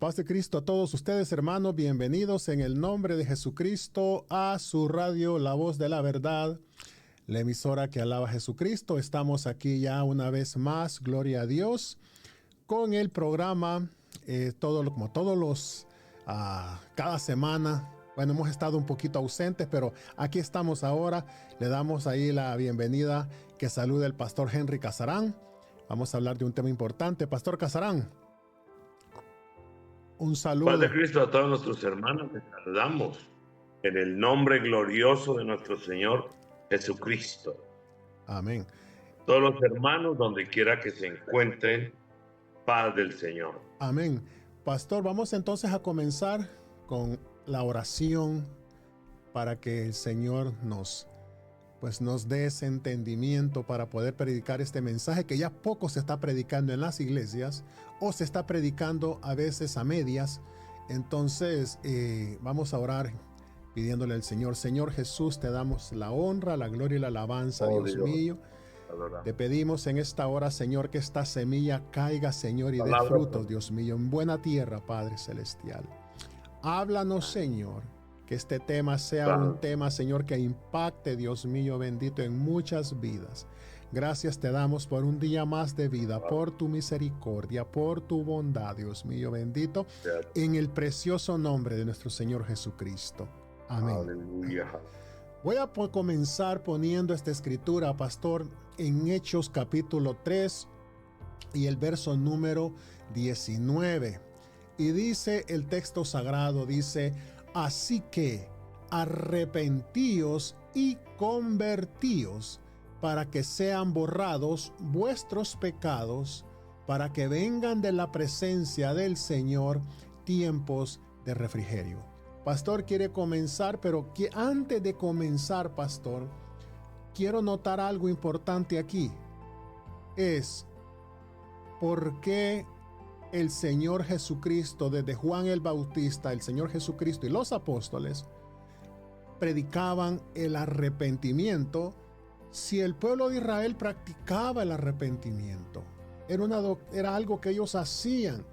Paz de Cristo a todos ustedes, hermanos. Bienvenidos en el nombre de Jesucristo a su radio La Voz de la Verdad, la emisora que alaba a Jesucristo. Estamos aquí ya una vez más, gloria a Dios, con el programa, como todos los, cada semana. Bueno, hemos estado un poquito ausentes, pero aquí estamos ahora. Le damos ahí la bienvenida, que salude el pastor Henry Casarán. Vamos a hablar de un tema importante. Pastor Casarán, un saludo. Paz de Cristo a todos nuestros hermanos. Les saludamos en el nombre glorioso de nuestro Señor Jesucristo. Amén. Todos los hermanos, donde quiera que se encuentren, paz del Señor. Amén. Pastor, vamos entonces a comenzar con la oración para que el Señor nos dé ese entendimiento para poder predicar este mensaje que ya poco se está predicando en las iglesias o se está predicando a veces a medias. Entonces vamos a orar pidiéndole al Señor: Señor Jesús, te damos la honra, la gloria y la alabanza, Dios mío. Te pedimos en esta hora, Señor, que esta semilla caiga, Señor, y dé frutos, Dios mío, en buena tierra, Padre Celestial. Háblanos, Señor, que este tema sea un tema, Señor, que impacte, Dios mío bendito, en muchas vidas. Gracias te damos por un día más de vida, por tu misericordia, por tu bondad, Dios mío bendito, en el precioso nombre de nuestro Señor Jesucristo. Amén. Aleluya. Voy a comenzar poniendo esta escritura, pastor, en Hechos capítulo 3 y el verso número 19. Y dice el texto sagrado, dice: así que arrepentíos y convertíos para que sean borrados vuestros pecados, para que vengan de la presencia del Señor tiempos de refrigerio. Pastor quiere comenzar, pero antes de comenzar, pastor, quiero notar algo importante aquí. Es por qué el Señor Jesucristo, desde Juan el Bautista, el Señor Jesucristo y los apóstoles predicaban el arrepentimiento, si el pueblo de Israel practicaba el arrepentimiento. Era algo que ellos hacían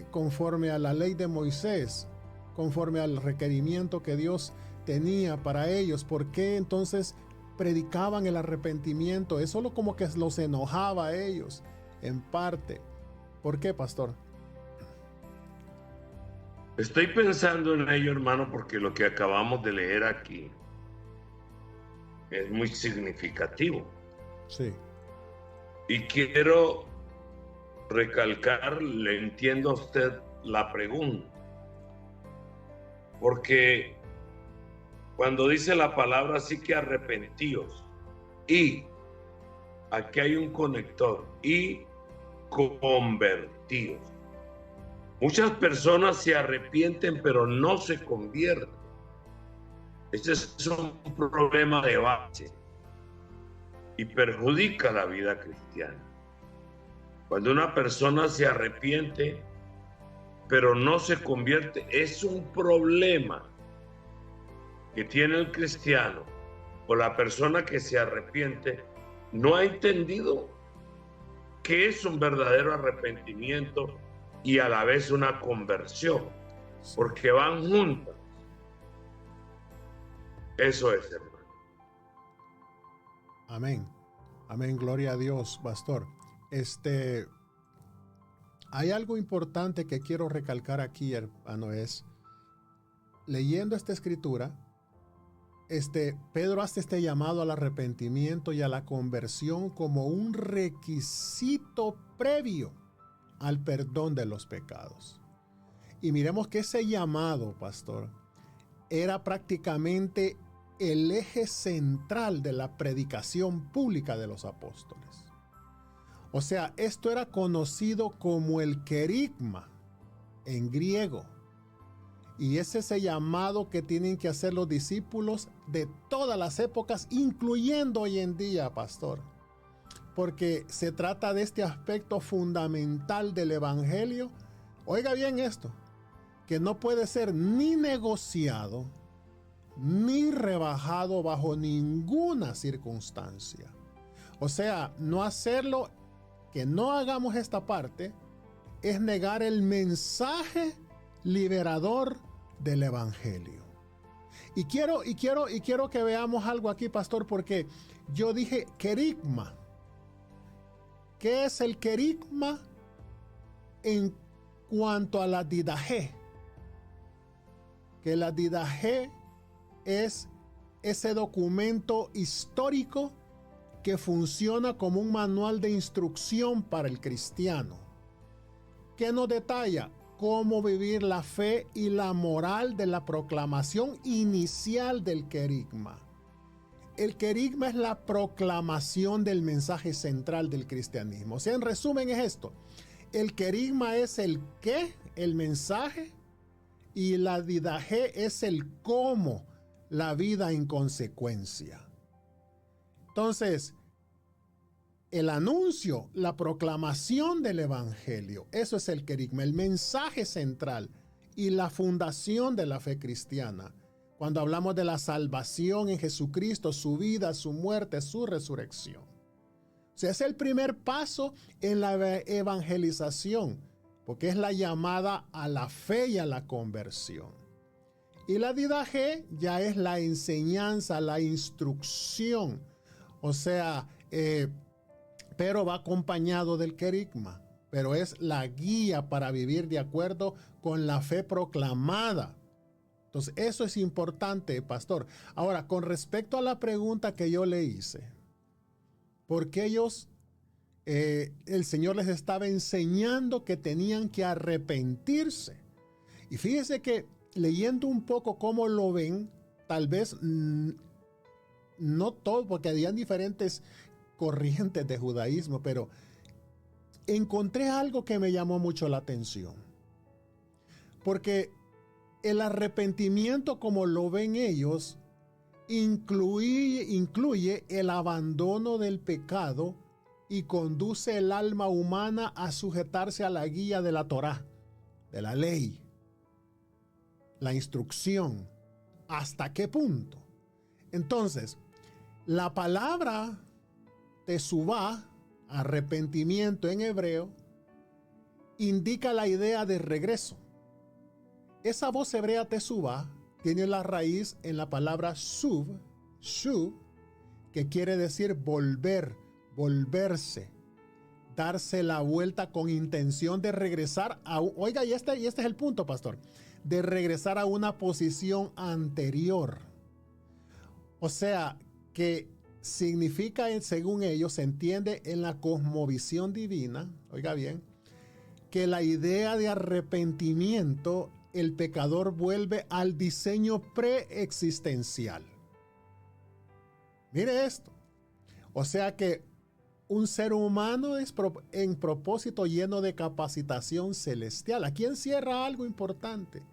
conforme a la ley de Moisés, conforme al requerimiento que Dios tenía para ellos. ¿Por qué entonces predicaban el arrepentimiento? Eso como que los enojaba a ellos, en parte. ¿Por qué, pastor? Estoy pensando en ello, hermano, porque lo que acabamos de leer aquí es muy significativo. Sí. Y quiero recalcar, le entiendo a usted la pregunta. Porque cuando dice la palabra, así que arrepentíos, y aquí hay un conector, y convertidos. Muchas personas se arrepienten pero no se convierten. Ese es un problema de base y perjudica la vida cristiana. Cuando una persona se arrepiente pero no se convierte, es un problema que tiene el cristiano o la persona que se arrepiente. No ha entendido que es un verdadero arrepentimiento y a la vez una conversión, porque van juntas. Eso es, hermano. Amén. Amén. Gloria a Dios, pastor. Hay algo importante que quiero recalcar aquí, hermano, es leyendo esta escritura. Pedro hace este llamado al arrepentimiento y a la conversión como un requisito previo al perdón de los pecados. Y miremos que ese llamado, pastor, era prácticamente el eje central de la predicación pública de los apóstoles. O sea, esto era conocido como el querigma en griego. Y es ese llamado que tienen que hacer los discípulos de todas las épocas, incluyendo hoy en día, pastor. Porque se trata de este aspecto fundamental del evangelio. Oiga bien esto, que no puede ser ni negociado, ni rebajado bajo ninguna circunstancia. O sea, no hacerlo, que no hagamos esta parte, es negar el mensaje liberador del evangelio. Y quiero que veamos algo aquí, pastor, porque yo dije querigma. ¿Qué es el querigma en cuanto a la didaje? Que la didaje es ese documento histórico que funciona como un manual de instrucción para el cristiano, que nos detalla cómo vivir la fe y la moral de la proclamación inicial del querigma. El querigma es la proclamación del mensaje central del cristianismo. O sea, en resumen es esto. El querigma es el qué, el mensaje, y la didaje es el cómo, la vida en consecuencia. Entonces, el anuncio, la proclamación del evangelio, eso es el querigma, el mensaje central y la fundación de la fe cristiana. Cuando hablamos de la salvación en Jesucristo, su vida, su muerte, su resurrección. O sea, es el primer paso en la evangelización, porque es la llamada a la fe y a la conversión. Y la didaje ya es la enseñanza, la instrucción. O sea, pero va acompañado del querigma, pero es la guía para vivir de acuerdo con la fe proclamada. Entonces, eso es importante, pastor. Ahora, con respecto a la pregunta que yo le hice, ¿por qué ellos, el Señor les estaba enseñando que tenían que arrepentirse? Y fíjese que leyendo un poco cómo lo ven, tal vez no todo, porque habían diferentes corrientes de judaísmo, pero encontré algo que me llamó mucho la atención. Porque el arrepentimiento, como lo ven ellos, incluye el abandono del pecado y conduce el alma humana a sujetarse a la guía de la Torá, de la ley, la instrucción. ¿Hasta qué punto? Entonces, la palabra tesubá, arrepentimiento en hebreo, indica la idea de regreso. Esa voz hebrea tesubá tiene la raíz en la palabra shuv, que quiere decir volver, volverse, darse la vuelta con intención de regresar a, oiga, y este es el punto, pastor, de regresar a una posición anterior. O sea, que significa, según ellos, se entiende en la cosmovisión divina, oiga bien, que la idea de arrepentimiento, el pecador vuelve al diseño preexistencial. Mire esto. O sea que un ser humano es en propósito lleno de capacitación celestial. Aquí encierra algo importante.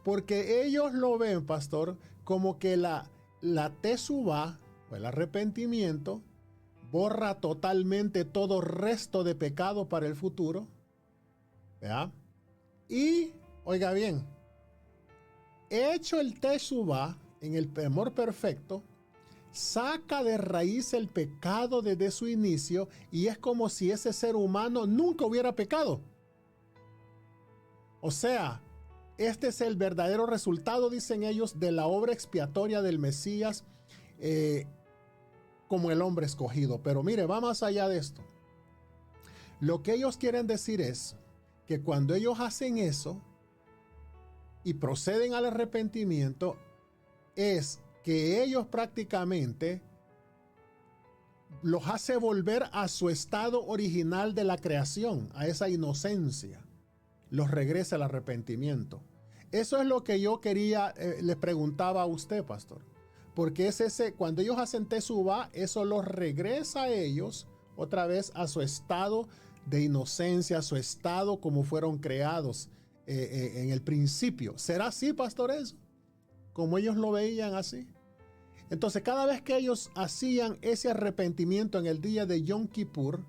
Porque ellos lo ven, pastor, como que la tesubá, o el arrepentimiento, borra totalmente todo resto de pecado para el futuro. ¿Verdad? Y, oiga bien, hecho el tesubá en el amor perfecto, saca de raíz el pecado desde su inicio y es como si ese ser humano nunca hubiera pecado. O sea, este es el verdadero resultado, dicen ellos, de la obra expiatoria del Mesías como el hombre escogido. Pero mire, va más allá de esto. Lo que ellos quieren decir es que cuando ellos hacen eso y proceden al arrepentimiento, es que ellos prácticamente los hace volver a su estado original de la creación, a esa inocencia. Los regresa al arrepentimiento. Eso es lo que yo quería, les preguntaba a usted, pastor. Porque es ese, cuando ellos hacen tesubá, eso los regresa a ellos otra vez a su estado de inocencia, a su estado como fueron creados en el principio. ¿Será así, pastor, eso? Como ellos lo veían así. Entonces, cada vez que ellos hacían ese arrepentimiento en el día de Yom Kippur,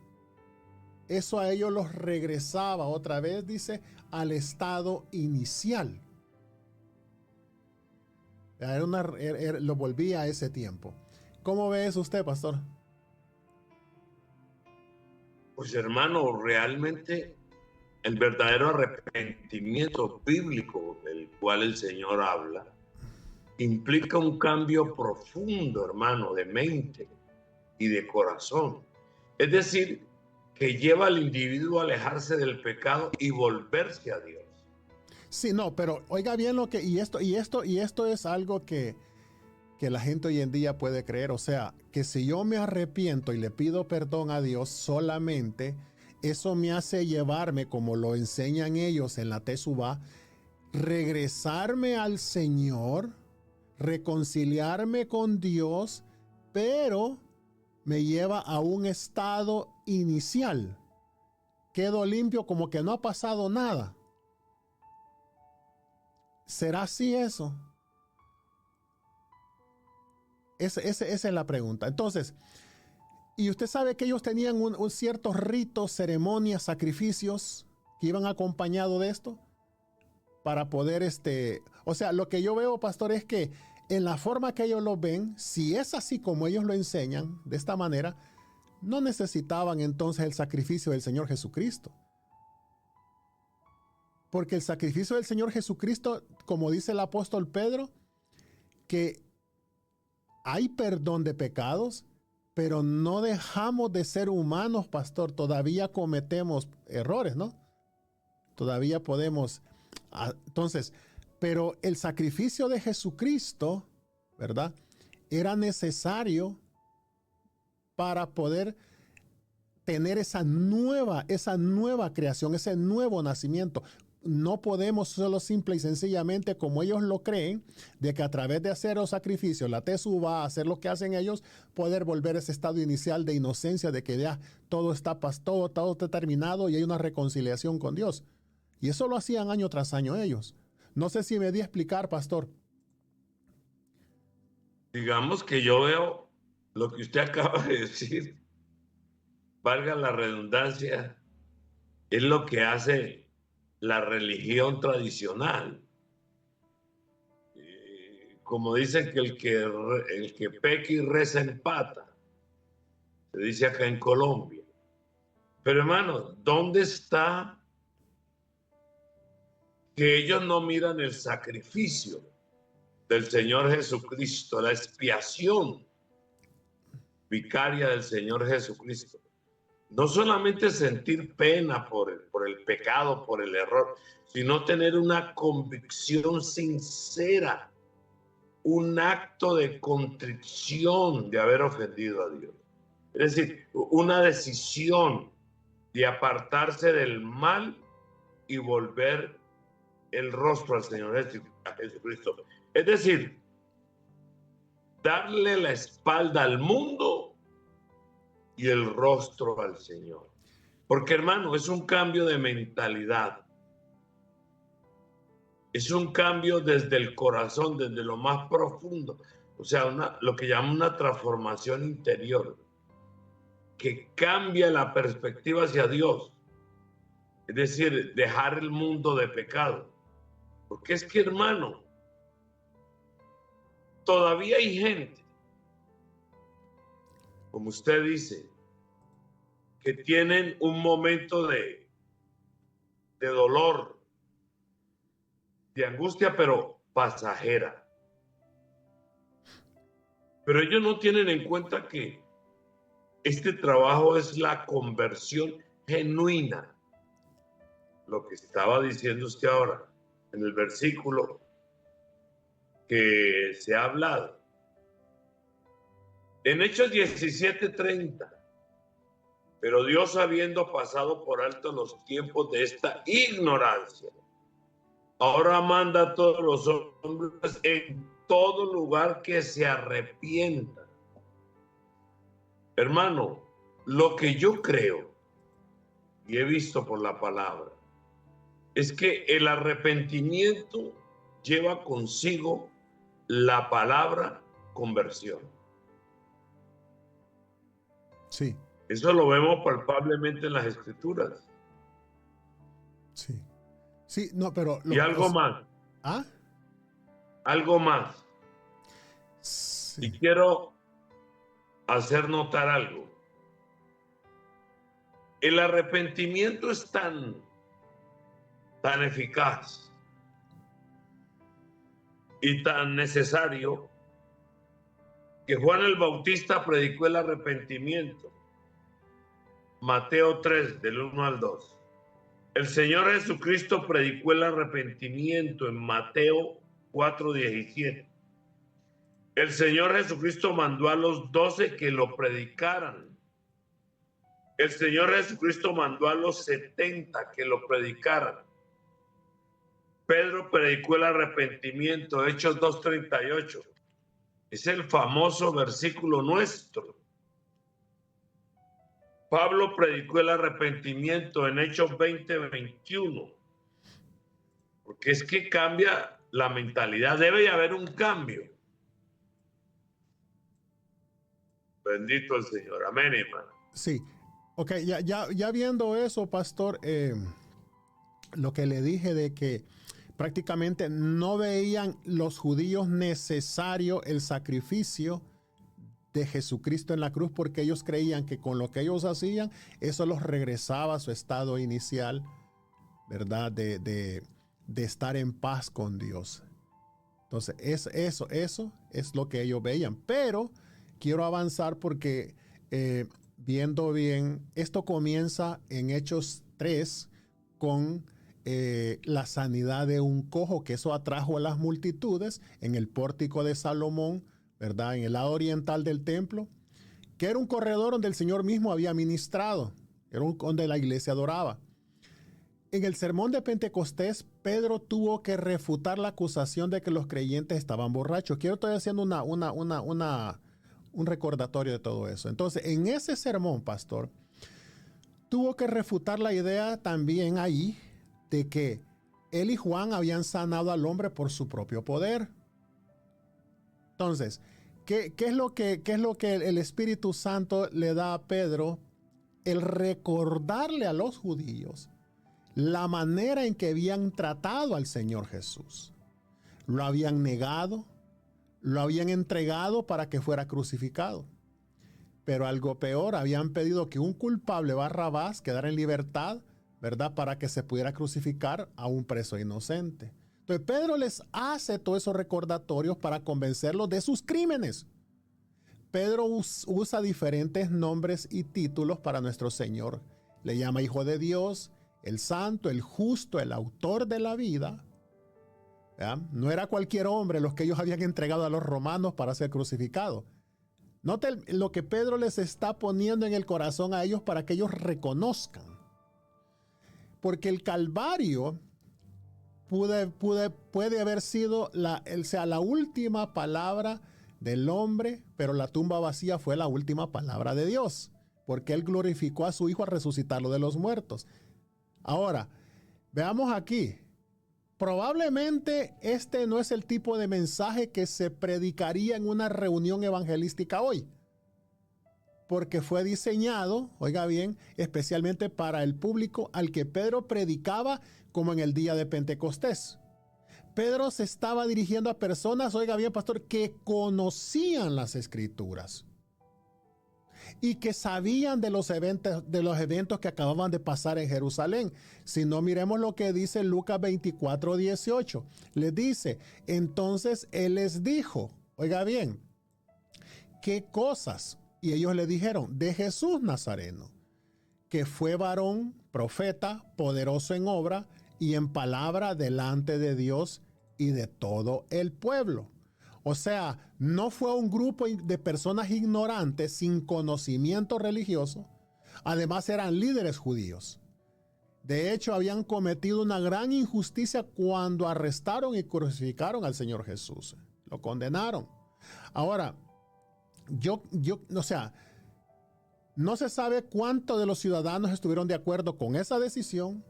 eso a ellos los regresaba otra vez, dice, al estado inicial. Lo volvía a ese tiempo. ¿Cómo ve eso usted, pastor? Pues hermano, realmente el verdadero arrepentimiento bíblico del cual el Señor habla, implica un cambio profundo, hermano, de mente y de corazón. Es decir, que lleva al individuo a alejarse del pecado y volverse a Dios. Sí, no, pero oiga bien lo que, y esto es algo que la gente hoy en día puede creer. O sea, que si yo me arrepiento y le pido perdón a Dios solamente, eso me hace llevarme, como lo enseñan ellos en la Teshuvá, regresarme al Señor, reconciliarme con Dios, pero me lleva a un estado inicial. Quedo limpio, como que no ha pasado nada. ¿Será así eso? Esa es la pregunta. Entonces, y usted sabe que ellos tenían un ciertos ritos, ceremonias, sacrificios que iban acompañados de esto para poder, o sea, lo que yo veo, pastor, es que en la forma que ellos lo ven, si es así como ellos lo enseñan, de esta manera, no necesitaban entonces el sacrificio del Señor Jesucristo. Porque el sacrificio del Señor Jesucristo, como dice el apóstol Pedro, que hay perdón de pecados, pero no dejamos de ser humanos, pastor. Todavía cometemos errores, ¿no? Todavía podemos. Entonces, pero el sacrificio de Jesucristo, ¿verdad? Era necesario para poder tener esa nueva creación, ese nuevo nacimiento. No podemos solo simple y sencillamente, como ellos lo creen, de que a través de hacer los sacrificios, la Teshuvá, hacer lo que hacen ellos, poder volver a ese estado inicial de inocencia, de que ya todo está terminado y hay una reconciliación con Dios. Y eso lo hacían año tras año ellos. No sé si me di a explicar, pastor. Digamos que yo veo lo que usted acaba de decir, valga la redundancia, es lo que hace la religión tradicional. Como dicen que el que peca y reza empata, se dice acá en Colombia. Pero hermano, ¿dónde está que ellos no miran el sacrificio del Señor Jesucristo, la expiación vicaria del Señor Jesucristo? No solamente sentir pena por el pecado, por el error, sino tener una convicción sincera, un acto de contrición de haber ofendido a Dios. Es decir, una decisión de apartarse del mal y volver el rostro al Señor Jesucristo. Es decir, darle la espalda al mundo y el rostro al Señor. Porque, hermano, es un cambio de mentalidad. Es un cambio desde el corazón, desde lo más profundo. O sea, lo que llaman una transformación interior, que cambia la perspectiva hacia Dios. Es decir, dejar el mundo de pecado. Porque es que, hermano, todavía hay gente, como usted dice, que tienen un momento de dolor, de angustia, pero pasajera. Pero ellos no tienen en cuenta que este trabajo es la conversión genuina. Lo que estaba diciendo usted ahora en el versículo que se ha hablado. En Hechos 17:30, pero Dios, habiendo pasado por alto los tiempos de esta ignorancia, ahora manda a todos los hombres en todo lugar que se arrepientan. Hermano, lo que yo creo y he visto por la palabra es que el arrepentimiento lleva consigo la palabra conversión. Sí. Eso lo vemos palpablemente en las Escrituras. Sí. Sí, no, pero... Y algo más. ¿Ah? Algo más. Sí. Y quiero hacer notar algo. El arrepentimiento es tan tan eficaz y tan necesario que Juan el Bautista predicó el arrepentimiento. Mateo 3, del 1 al 2. El Señor Jesucristo predicó el arrepentimiento en Mateo 4, 17. El Señor Jesucristo mandó a los 12 que lo predicaran. El Señor Jesucristo mandó a los 70 que lo predicaran. Pedro predicó el arrepentimiento, Hechos 2:38. Es el famoso versículo nuestro. Pablo predicó el arrepentimiento en Hechos 20:21. Porque es que cambia la mentalidad, debe haber un cambio. Bendito el Señor. Amén, hermano. Sí. Ok, ya viendo eso, pastor, lo que le dije de que prácticamente no veían los judíos necesario el sacrificio de Jesucristo en la cruz, porque ellos creían que con lo que ellos hacían, eso los regresaba a su estado inicial, ¿verdad? De estar en paz con Dios. Entonces, eso es lo que ellos veían. Pero quiero avanzar porque viendo bien, esto comienza en Hechos 3 con la sanidad de un cojo, que eso atrajo a las multitudes en el pórtico de Salomón, ¿verdad? En el lado oriental del templo, que era un corredor donde el Señor mismo había ministrado, era donde la iglesia adoraba. En el sermón de Pentecostés, Pedro tuvo que refutar la acusación de que los creyentes estaban borrachos. Estoy haciendo un recordatorio de todo eso. Entonces, en ese sermón, pastor, tuvo que refutar la idea también ahí de que él y Juan habían sanado al hombre por su propio poder. Entonces, ¿qué es lo que el Espíritu Santo le da a Pedro? El recordarle a los judíos la manera en que habían tratado al Señor Jesús. Lo habían negado, lo habían entregado para que fuera crucificado. Pero algo peor, habían pedido que un culpable, Barrabás, quedara en libertad, ¿verdad? Para que se pudiera crucificar a un preso inocente. Entonces Pedro les hace todos esos recordatorios para convencerlos de sus crímenes. Pedro usa diferentes nombres y títulos para nuestro Señor. Le llama Hijo de Dios, el Santo, el Justo, el Autor de la vida. ¿Ya? No era cualquier hombre los que ellos habían entregado a los romanos para ser crucificados. Note lo que Pedro les está poniendo en el corazón a ellos para que ellos reconozcan. Porque el Calvario puede haber sido la última palabra del hombre, pero la tumba vacía fue la última palabra de Dios, porque Él glorificó a su Hijo al resucitarlo de los muertos. Ahora, veamos aquí. Probablemente este no es el tipo de mensaje que se predicaría en una reunión evangelística hoy, porque fue diseñado, oiga bien, especialmente para el público al que Pedro predicaba, como en el día de Pentecostés. Pedro se estaba dirigiendo a personas, oiga bien, pastor, que conocían las Escrituras y que sabían de los eventos que acababan de pasar en Jerusalén. Si no, miremos lo que dice Lucas 24:18. Les dice, entonces él les dijo, oiga bien, ¿qué cosas? Y ellos le dijeron, de Jesús Nazareno, que fue varón, profeta, poderoso en obra y en palabra delante de Dios y de todo el pueblo. O sea, no fue un grupo de personas ignorantes sin conocimiento religioso. Además, eran líderes judíos. De hecho, habían cometido una gran injusticia cuando arrestaron y crucificaron al Señor Jesús. Lo condenaron. Ahora, o sea, no se sabe cuántos de los ciudadanos estuvieron de acuerdo con esa decisión,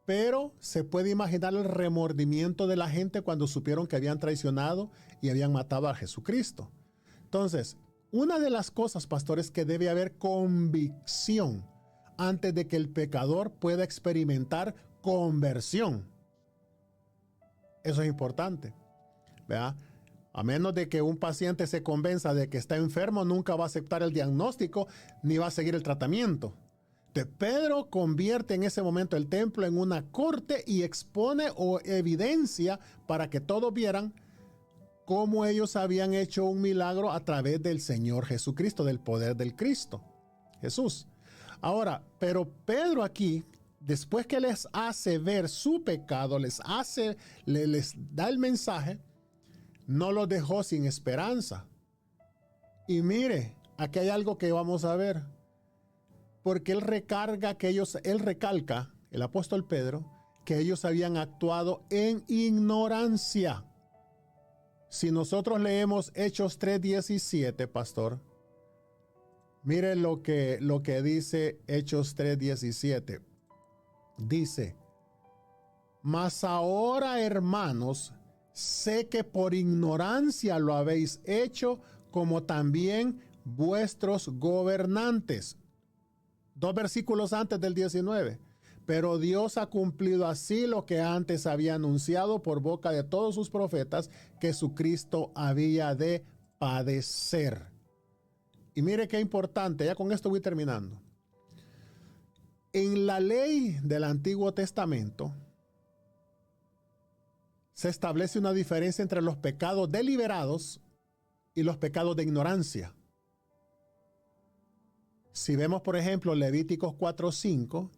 pero se puede imaginar el remordimiento de la gente cuando supieron que habían traicionado y habían matado a Jesucristo. Entonces, una de las cosas, pastores, que debe haber convicción antes de que el pecador pueda experimentar conversión. Eso es importante, ¿verdad? A menos de que un paciente se convenza de que está enfermo, nunca va a aceptar el diagnóstico ni va a seguir el tratamiento. Pedro convierte en ese momento el templo en una corte y expone o evidencia para que todos vieran cómo ellos habían hecho un milagro a través del Señor Jesucristo, del poder del Cristo, Jesús. Ahora, pero Pedro aquí, después que les hace ver su pecado, les da el mensaje, no los dejó sin esperanza. Y mire, aquí hay algo que vamos a ver, porque él recalca, el apóstol Pedro, que ellos habían actuado en ignorancia. Si nosotros leemos Hechos 3:17, pastor, mire lo que dice Hechos 3:17. Dice: mas ahora, hermanos, sé que por ignorancia lo habéis hecho, como también vuestros gobernantes. 2 versículos antes del 19. Pero Dios ha cumplido así lo que antes había anunciado por boca de todos sus profetas, que su Cristo había de padecer. Y mire qué importante, ya con esto voy terminando. En la ley del Antiguo Testamento se establece una diferencia entre los pecados deliberados y los pecados de ignorancia. Si vemos, por ejemplo, Levíticos 4:5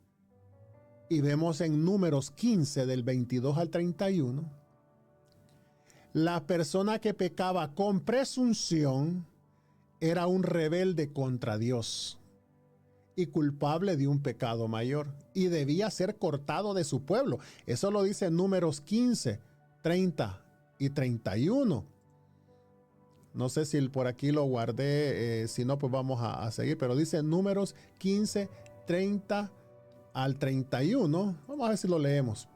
y vemos en Números 15 del 22 al 31, la persona que pecaba con presunción era un rebelde contra Dios y culpable de un pecado mayor, y debía ser cortado de su pueblo. Eso lo dice Números 15, 30 y 31. No sé si por aquí lo guardé, si no, pues vamos a seguir, pero dice Números 15, 30 al 31. Vamos a ver si lo leemos.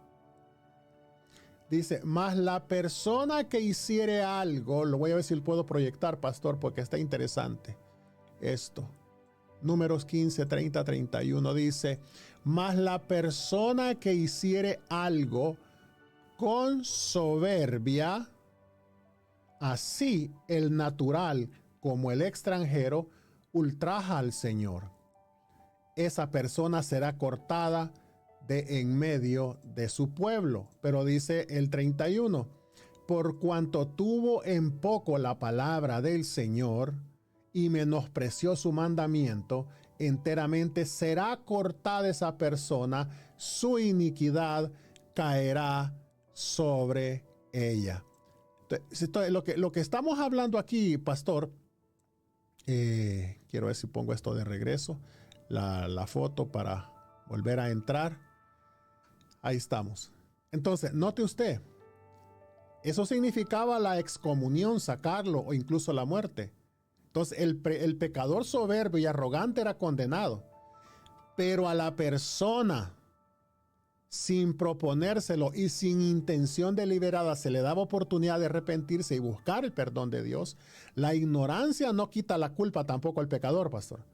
Dice: mas la persona que hiciere algo, lo voy a ver si lo puedo proyectar, pastor, porque está interesante esto. Números 15, 30, 31 dice: mas la persona que hiciere algo con soberbia, así el natural como el extranjero ultraja al Señor, esa persona será cortada de en medio de su pueblo. Pero dice el 31, por cuanto tuvo en poco la palabra del Señor y menospreció su mandamiento, enteramente será cortada esa persona, su iniquidad caerá sobre ella. Entonces, lo que estamos hablando aquí, pastor, quiero ver si pongo esto de regreso, la foto para volver a entrar. Ahí estamos. Entonces, note usted, eso significaba la excomunión, sacarlo o incluso la muerte. Entonces, el pecador soberbio y arrogante era condenado, pero a la persona, sin proponérselo y sin intención deliberada, se le daba oportunidad de arrepentirse y buscar el perdón de Dios. La ignorancia no quita la culpa tampoco al pecador, pastor,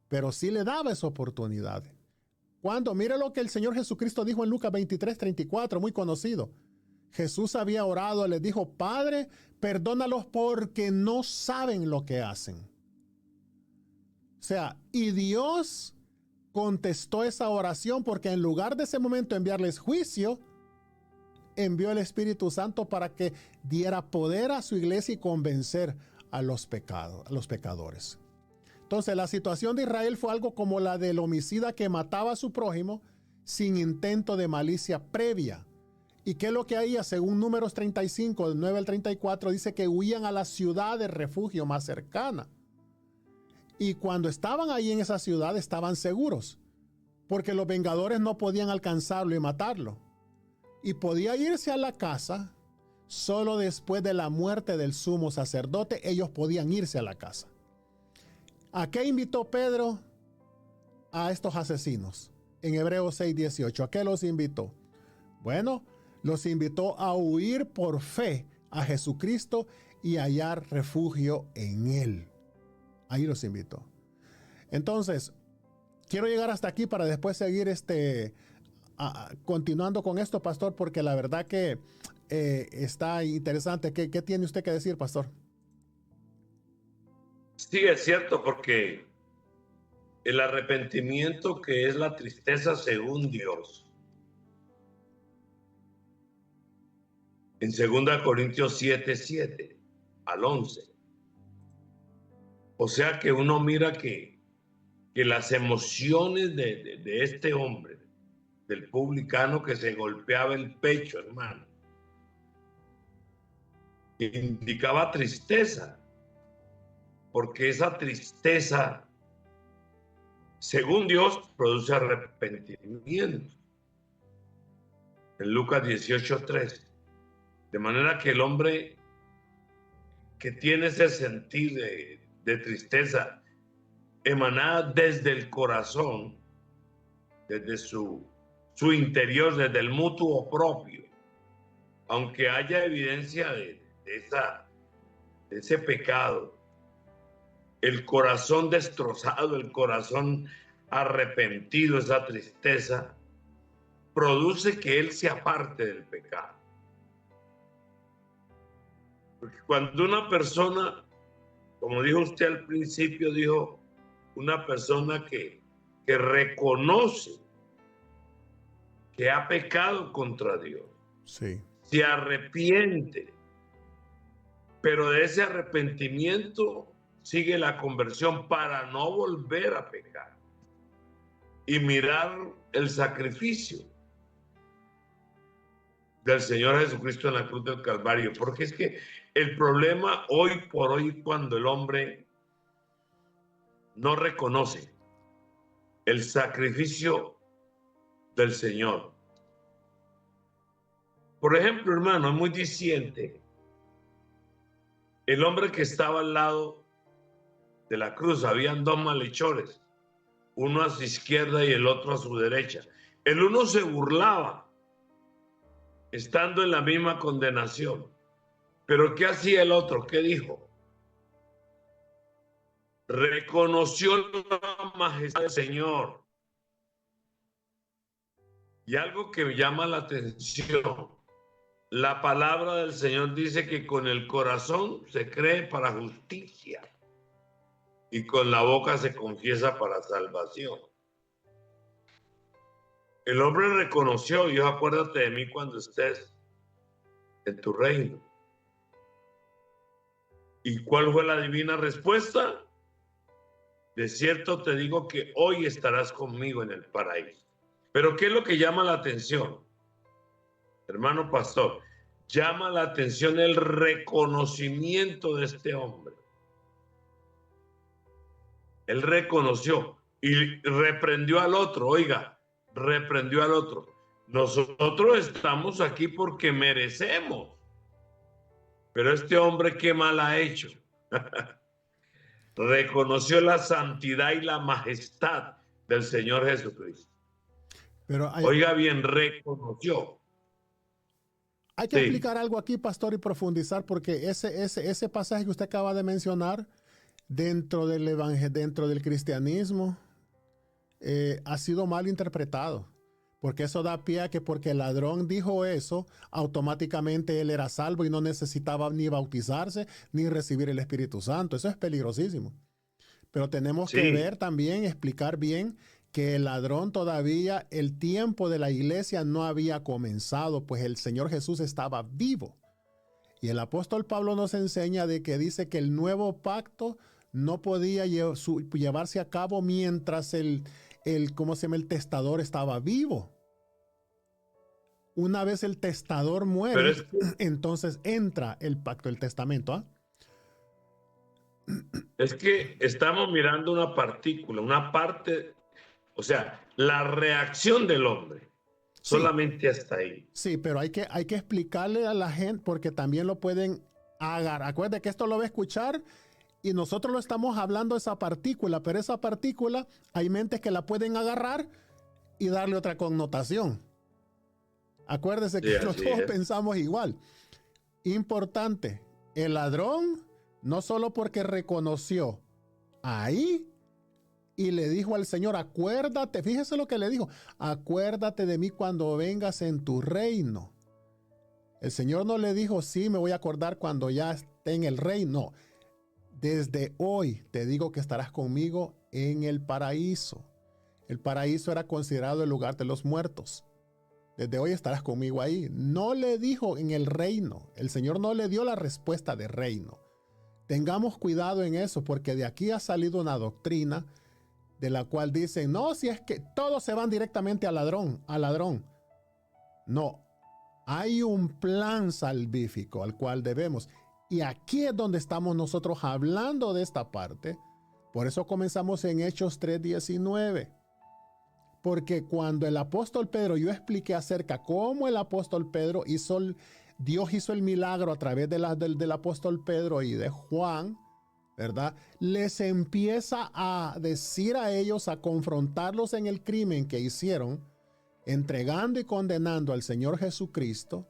pero sí le daba esa oportunidad. Cuando, mire lo que el Señor Jesucristo dijo en Lucas 23, 34, muy conocido. Jesús había orado, le dijo: Padre, perdónalos porque no saben lo que hacen. O sea, y Dios contestó esa oración, porque en lugar de ese momento enviarles juicio, envió el Espíritu Santo para que diera poder a su iglesia y convencer a los pecadores. Entonces, la situación de Israel fue algo como la del homicida que mataba a su prójimo sin intento de malicia previa. ¿Y qué es lo que haría? Según Números 35, del 9 al 34, dice que huían a la ciudad de refugio más cercana. Y cuando estaban ahí en esa ciudad estaban seguros, porque los vengadores no podían alcanzarlo y matarlo. Y podía irse a la casa solo después de la muerte del sumo sacerdote. Ellos podían irse a la casa. ¿A qué invitó Pedro a estos asesinos? En Hebreos 6:18, ¿a qué los invitó? Bueno, los invitó a huir por fe a Jesucristo y hallar refugio en Él. Ahí los invitó. Entonces, quiero llegar hasta aquí para después seguir continuando con esto, pastor, porque la verdad que está interesante. ¿Qué tiene usted que decir, pastor? Sí, es cierto, porque el arrepentimiento, que es la tristeza según Dios. En 2 Corintios 7:7 al 11. O sea que uno mira que las emociones de este hombre, del publicano que se golpeaba el pecho, hermano, indicaba tristeza, porque esa tristeza, según Dios, produce arrepentimiento. En Lucas 18:3. De manera que el hombre que tiene ese sentir de tristeza emanada desde el corazón, desde su interior, desde el mutuo propio, aunque haya evidencia de ese pecado, el corazón destrozado, el corazón arrepentido, esa tristeza, produce que él se aparte del pecado. Porque cuando una persona, como dijo usted al principio, dijo, una persona que reconoce que ha pecado contra Dios, Sí. se arrepiente, pero de ese arrepentimiento sigue la conversión para no volver a pecar y mirar el sacrificio del Señor Jesucristo en la cruz del Calvario. Porque es que el problema hoy por hoy, cuando el hombre no reconoce el sacrificio del Señor. Por ejemplo, hermano, es muy diciente el hombre que estaba al lado de la cruz. Habían dos malhechores, uno a su izquierda y el otro a su derecha. El uno se burlaba, estando en la misma condenación. Pero ¿qué hacía el otro? ¿Qué dijo? Reconoció la majestad del Señor. Y algo que me llama la atención, la palabra del Señor dice que con el corazón se cree para justicia y con la boca se confiesa para salvación. El hombre reconoció: Dios, acuérdate de mí cuando estés en tu reino. ¿Y cuál fue la divina respuesta? De cierto te digo que hoy estarás conmigo en el paraíso. Pero ¿qué es lo que llama la atención? Hermano pastor, llama la atención el reconocimiento de este hombre. Él reconoció y reprendió al otro. Oiga, reprendió al otro. Nosotros estamos aquí porque merecemos. Pero este hombre, ¿qué mal ha hecho? Reconoció la santidad y la majestad del Señor Jesucristo. Pero oiga bien, reconoció. Hay que explicar algo aquí, pastor, y profundizar, porque ese pasaje que usted acaba de mencionar dentro del cristianismo ha sido mal interpretado. Porque eso da pie a que porque el ladrón dijo eso, automáticamente él era salvo y no necesitaba ni bautizarse ni recibir el Espíritu Santo. Eso es peligrosísimo. Pero tenemos que ver también, explicar bien que el ladrón todavía, el tiempo de la iglesia no había comenzado, pues el Señor Jesús estaba vivo. Y el apóstol Pablo nos enseña de que dice que el nuevo pacto no podía llevarse a cabo mientras el testador estaba vivo. Una vez el testador muere, entonces entra el pacto, el testamento. ¿Ah? Es que estamos mirando una partícula, una parte, o sea, la reacción del hombre. Solamente hasta ahí. Sí, pero hay que explicarle a la gente, porque también lo pueden agarrar. Acuérdate que esto lo va a escuchar y nosotros lo estamos hablando esa partícula, pero esa partícula hay mentes que la pueden agarrar y darle otra connotación. Acuérdese que todos pensamos igual. Importante, el ladrón no solo porque reconoció ahí y le dijo al Señor, acuérdate, fíjese lo que le dijo, acuérdate de mí cuando vengas en tu reino. El Señor no le dijo, sí, me voy a acordar cuando ya esté en el reino. Desde hoy te digo que estarás conmigo en el paraíso. El paraíso era considerado el lugar de los muertos. Desde hoy estarás conmigo ahí. No le dijo en el reino. El Señor no le dio la respuesta de reino. Tengamos cuidado en eso, porque de aquí ha salido una doctrina de la cual dicen, no, si es que todos se van directamente al ladrón. No, hay un plan salvífico al cual debemos. Y aquí es donde estamos nosotros hablando de esta parte. Por eso comenzamos en Hechos 3:19. Porque cuando el apóstol Pedro, yo expliqué acerca cómo el apóstol Pedro Dios hizo el milagro a través del apóstol Pedro y de Juan, ¿verdad? Les empieza a decir a ellos, a confrontarlos en el crimen que hicieron, entregando y condenando al Señor Jesucristo,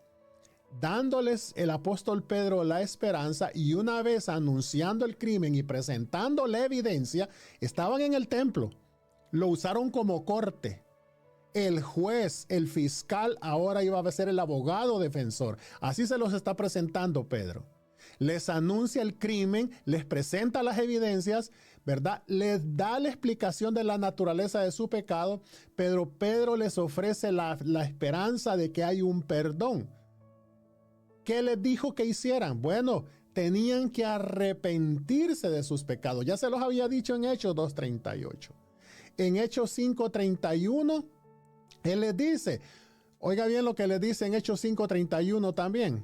dándoles el apóstol Pedro la esperanza, y una vez anunciando el crimen y presentando la evidencia, estaban en el templo. Lo usaron como corte. El juez, el fiscal, ahora iba a ser el abogado defensor. Así se los está presentando Pedro. Les anuncia el crimen, les presenta las evidencias, ¿verdad? Les da la explicación de la naturaleza de su pecado, pero Pedro les ofrece la esperanza de que hay un perdón. ¿Qué les dijo que hicieran? Bueno, tenían que arrepentirse de sus pecados. Ya se los había dicho en Hechos 2:38. En Hechos 5:31, él les dice, oiga bien lo que les dice en Hechos 5:31 también.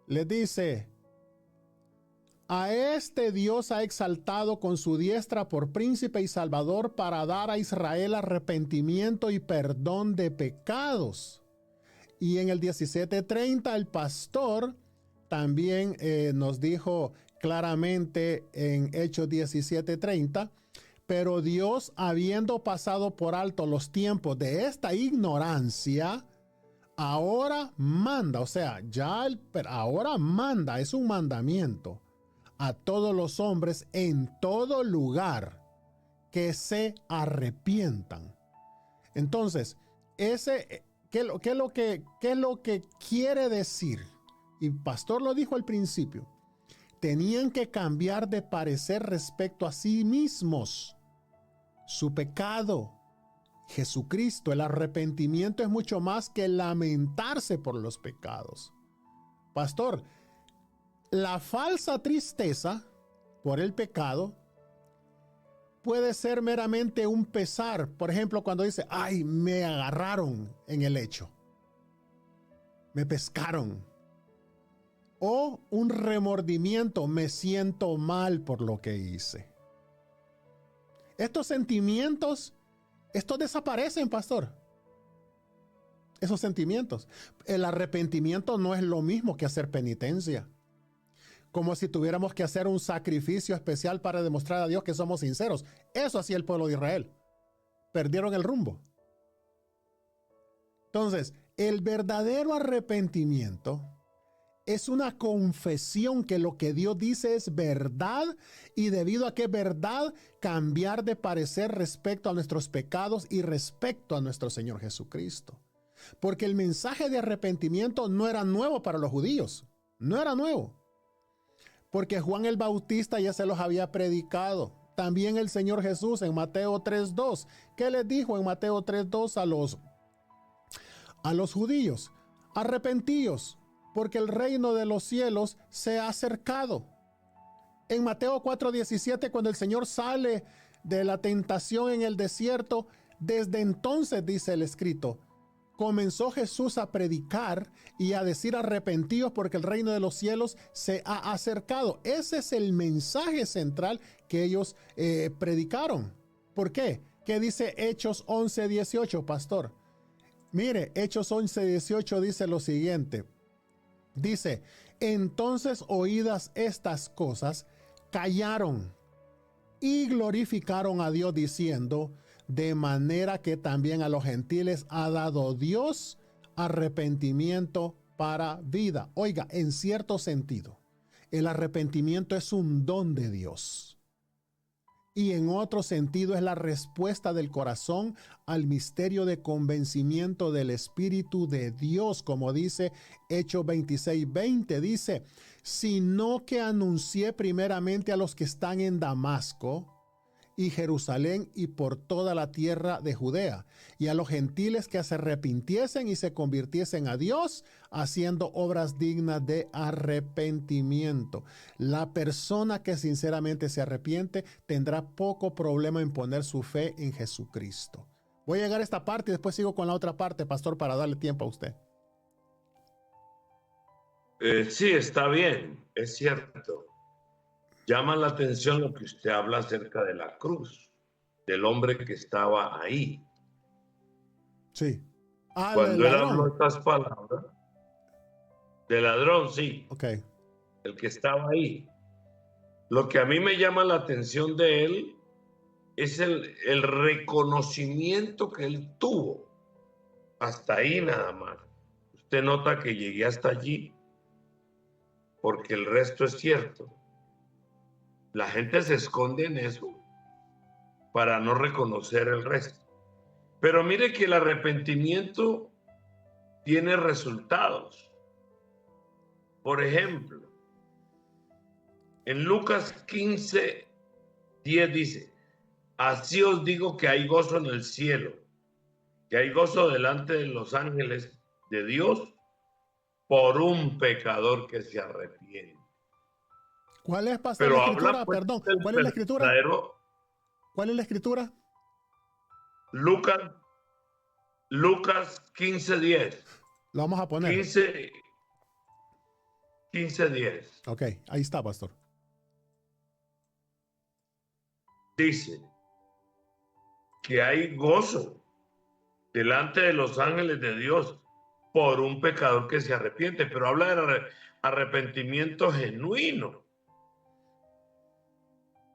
Les dice, a este Dios ha exaltado con su diestra por príncipe y salvador para dar a Israel arrepentimiento y perdón de pecados. Y en el 17:30 el pastor también nos dijo claramente en Hechos 17:30, pero Dios, habiendo pasado por alto los tiempos de esta ignorancia, ahora manda, o sea, ahora manda, es un mandamiento a todos los hombres en todo lugar que se arrepientan. Entonces, ¿qué es lo que quiere decir? Y pastor lo dijo al principio. Tenían que cambiar de parecer respecto a sí mismos. Su pecado, Jesucristo, el arrepentimiento es mucho más que lamentarse por los pecados. Pastor, la falsa tristeza por el pecado puede ser meramente un pesar. Por ejemplo, cuando dice, ay, me agarraron en el hecho, me pescaron. O un remordimiento, me siento mal por lo que hice. Estos sentimientos, estos desaparecen, pastor. Esos sentimientos. El arrepentimiento no es lo mismo que hacer penitencia. Como si tuviéramos que hacer un sacrificio especial para demostrar a Dios que somos sinceros. Eso hacía el pueblo de Israel. Perdieron el rumbo. Entonces, el verdadero arrepentimiento es una confesión que lo que Dios dice es verdad, y debido a que es verdad, cambiar de parecer respecto a nuestros pecados y respecto a nuestro Señor Jesucristo. Porque el mensaje de arrepentimiento no era nuevo para los judíos. No era nuevo. Porque Juan el Bautista ya se los había predicado. También el Señor Jesús en Mateo 3:2. ¿Qué les dijo en Mateo 3:2 a los judíos? Arrepentíos, porque el reino de los cielos se ha acercado. En Mateo 4:17, cuando el Señor sale de la tentación en el desierto, desde entonces, dice el escrito, comenzó Jesús a predicar y a decir arrepentíos porque el reino de los cielos se ha acercado. Ese es el mensaje central que ellos predicaron. ¿Por qué? ¿Qué dice Hechos 11:18, pastor? Mire, Hechos 11:18 dice lo siguiente. Dice, entonces oídas estas cosas, callaron y glorificaron a Dios diciendo, de manera que también a los gentiles ha dado Dios arrepentimiento para vida. Oiga, en cierto sentido, el arrepentimiento es un don de Dios. Y en otro sentido es la respuesta del corazón al misterio de convencimiento del Espíritu de Dios, como dice Hechos 26:20, dice, sino que anuncié primeramente a los que están en Damasco y Jerusalén y por toda la tierra de Judea, y a los gentiles que se arrepintiesen y se convirtiesen a Dios, haciendo obras dignas de arrepentimiento. La persona que sinceramente se arrepiente tendrá poco problema en poner su fe en Jesucristo. Voy a llegar a esta parte y después sigo con la otra parte, pastor, para darle tiempo a usted. Sí, está bien, es cierto. Llama la atención lo que usted habla acerca de la cruz, del hombre que estaba ahí. Sí. Ah, el Cuando él habló ladrón. estas palabras, de ladrón, sí, Ok. el que estaba ahí. Lo que a mí me llama la atención de él es el reconocimiento que él tuvo. Hasta ahí nada más. Usted nota que llegué hasta allí porque el resto es cierto. La gente se esconde en eso para no reconocer el resto. Pero mire que el arrepentimiento tiene resultados. Por ejemplo, en Lucas 15:10 dice, así os digo que hay gozo en el cielo, que hay gozo delante de los ángeles de Dios por un pecador que se arrepiente. ¿Cuál es, pastor, la Pero habla escritura? pues Perdón, del ¿cuál es la escritura? verdadero ¿Cuál es la escritura? Lucas 15:10. Lo vamos a poner. 15:10. Ok, ahí está, pastor. Dice que hay gozo delante de los ángeles de Dios por un pecador que se arrepiente, pero habla de arrepentimiento genuino.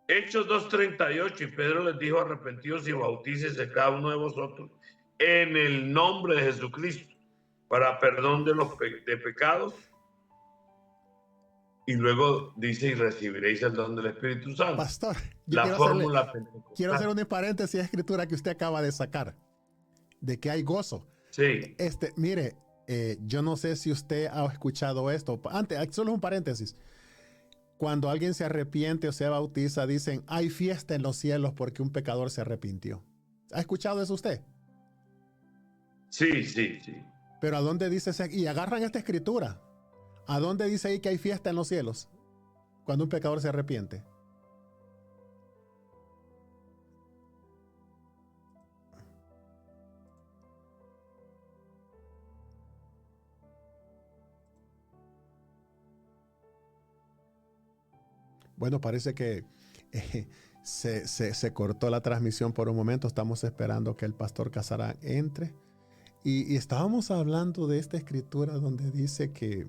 Hechos 2:38, y Pedro les dijo, arrepentidos y bautícese cada uno de vosotros en el nombre de Jesucristo para perdón de los pecados. Y luego dice, y recibiréis el don del Espíritu Santo. Pastor, yo La fórmula pentecostal. quiero hacer una paréntesis de escritura que usted acaba de sacar, de que hay gozo. Sí. Mire, yo no sé si usted ha escuchado esto. Antes, solo un paréntesis. Cuando alguien se arrepiente o se bautiza, dicen, hay fiesta en los cielos porque un pecador se arrepintió. ¿Ha escuchado eso usted? Sí, sí, sí. Pero ¿a dónde dice? Y agarran esta escritura. ¿A dónde dice ahí que hay fiesta en los cielos cuando un pecador se arrepiente? Bueno, parece que se cortó la transmisión por un momento. Estamos esperando que el pastor Casarán entre. Y estábamos hablando de esta escritura donde dice que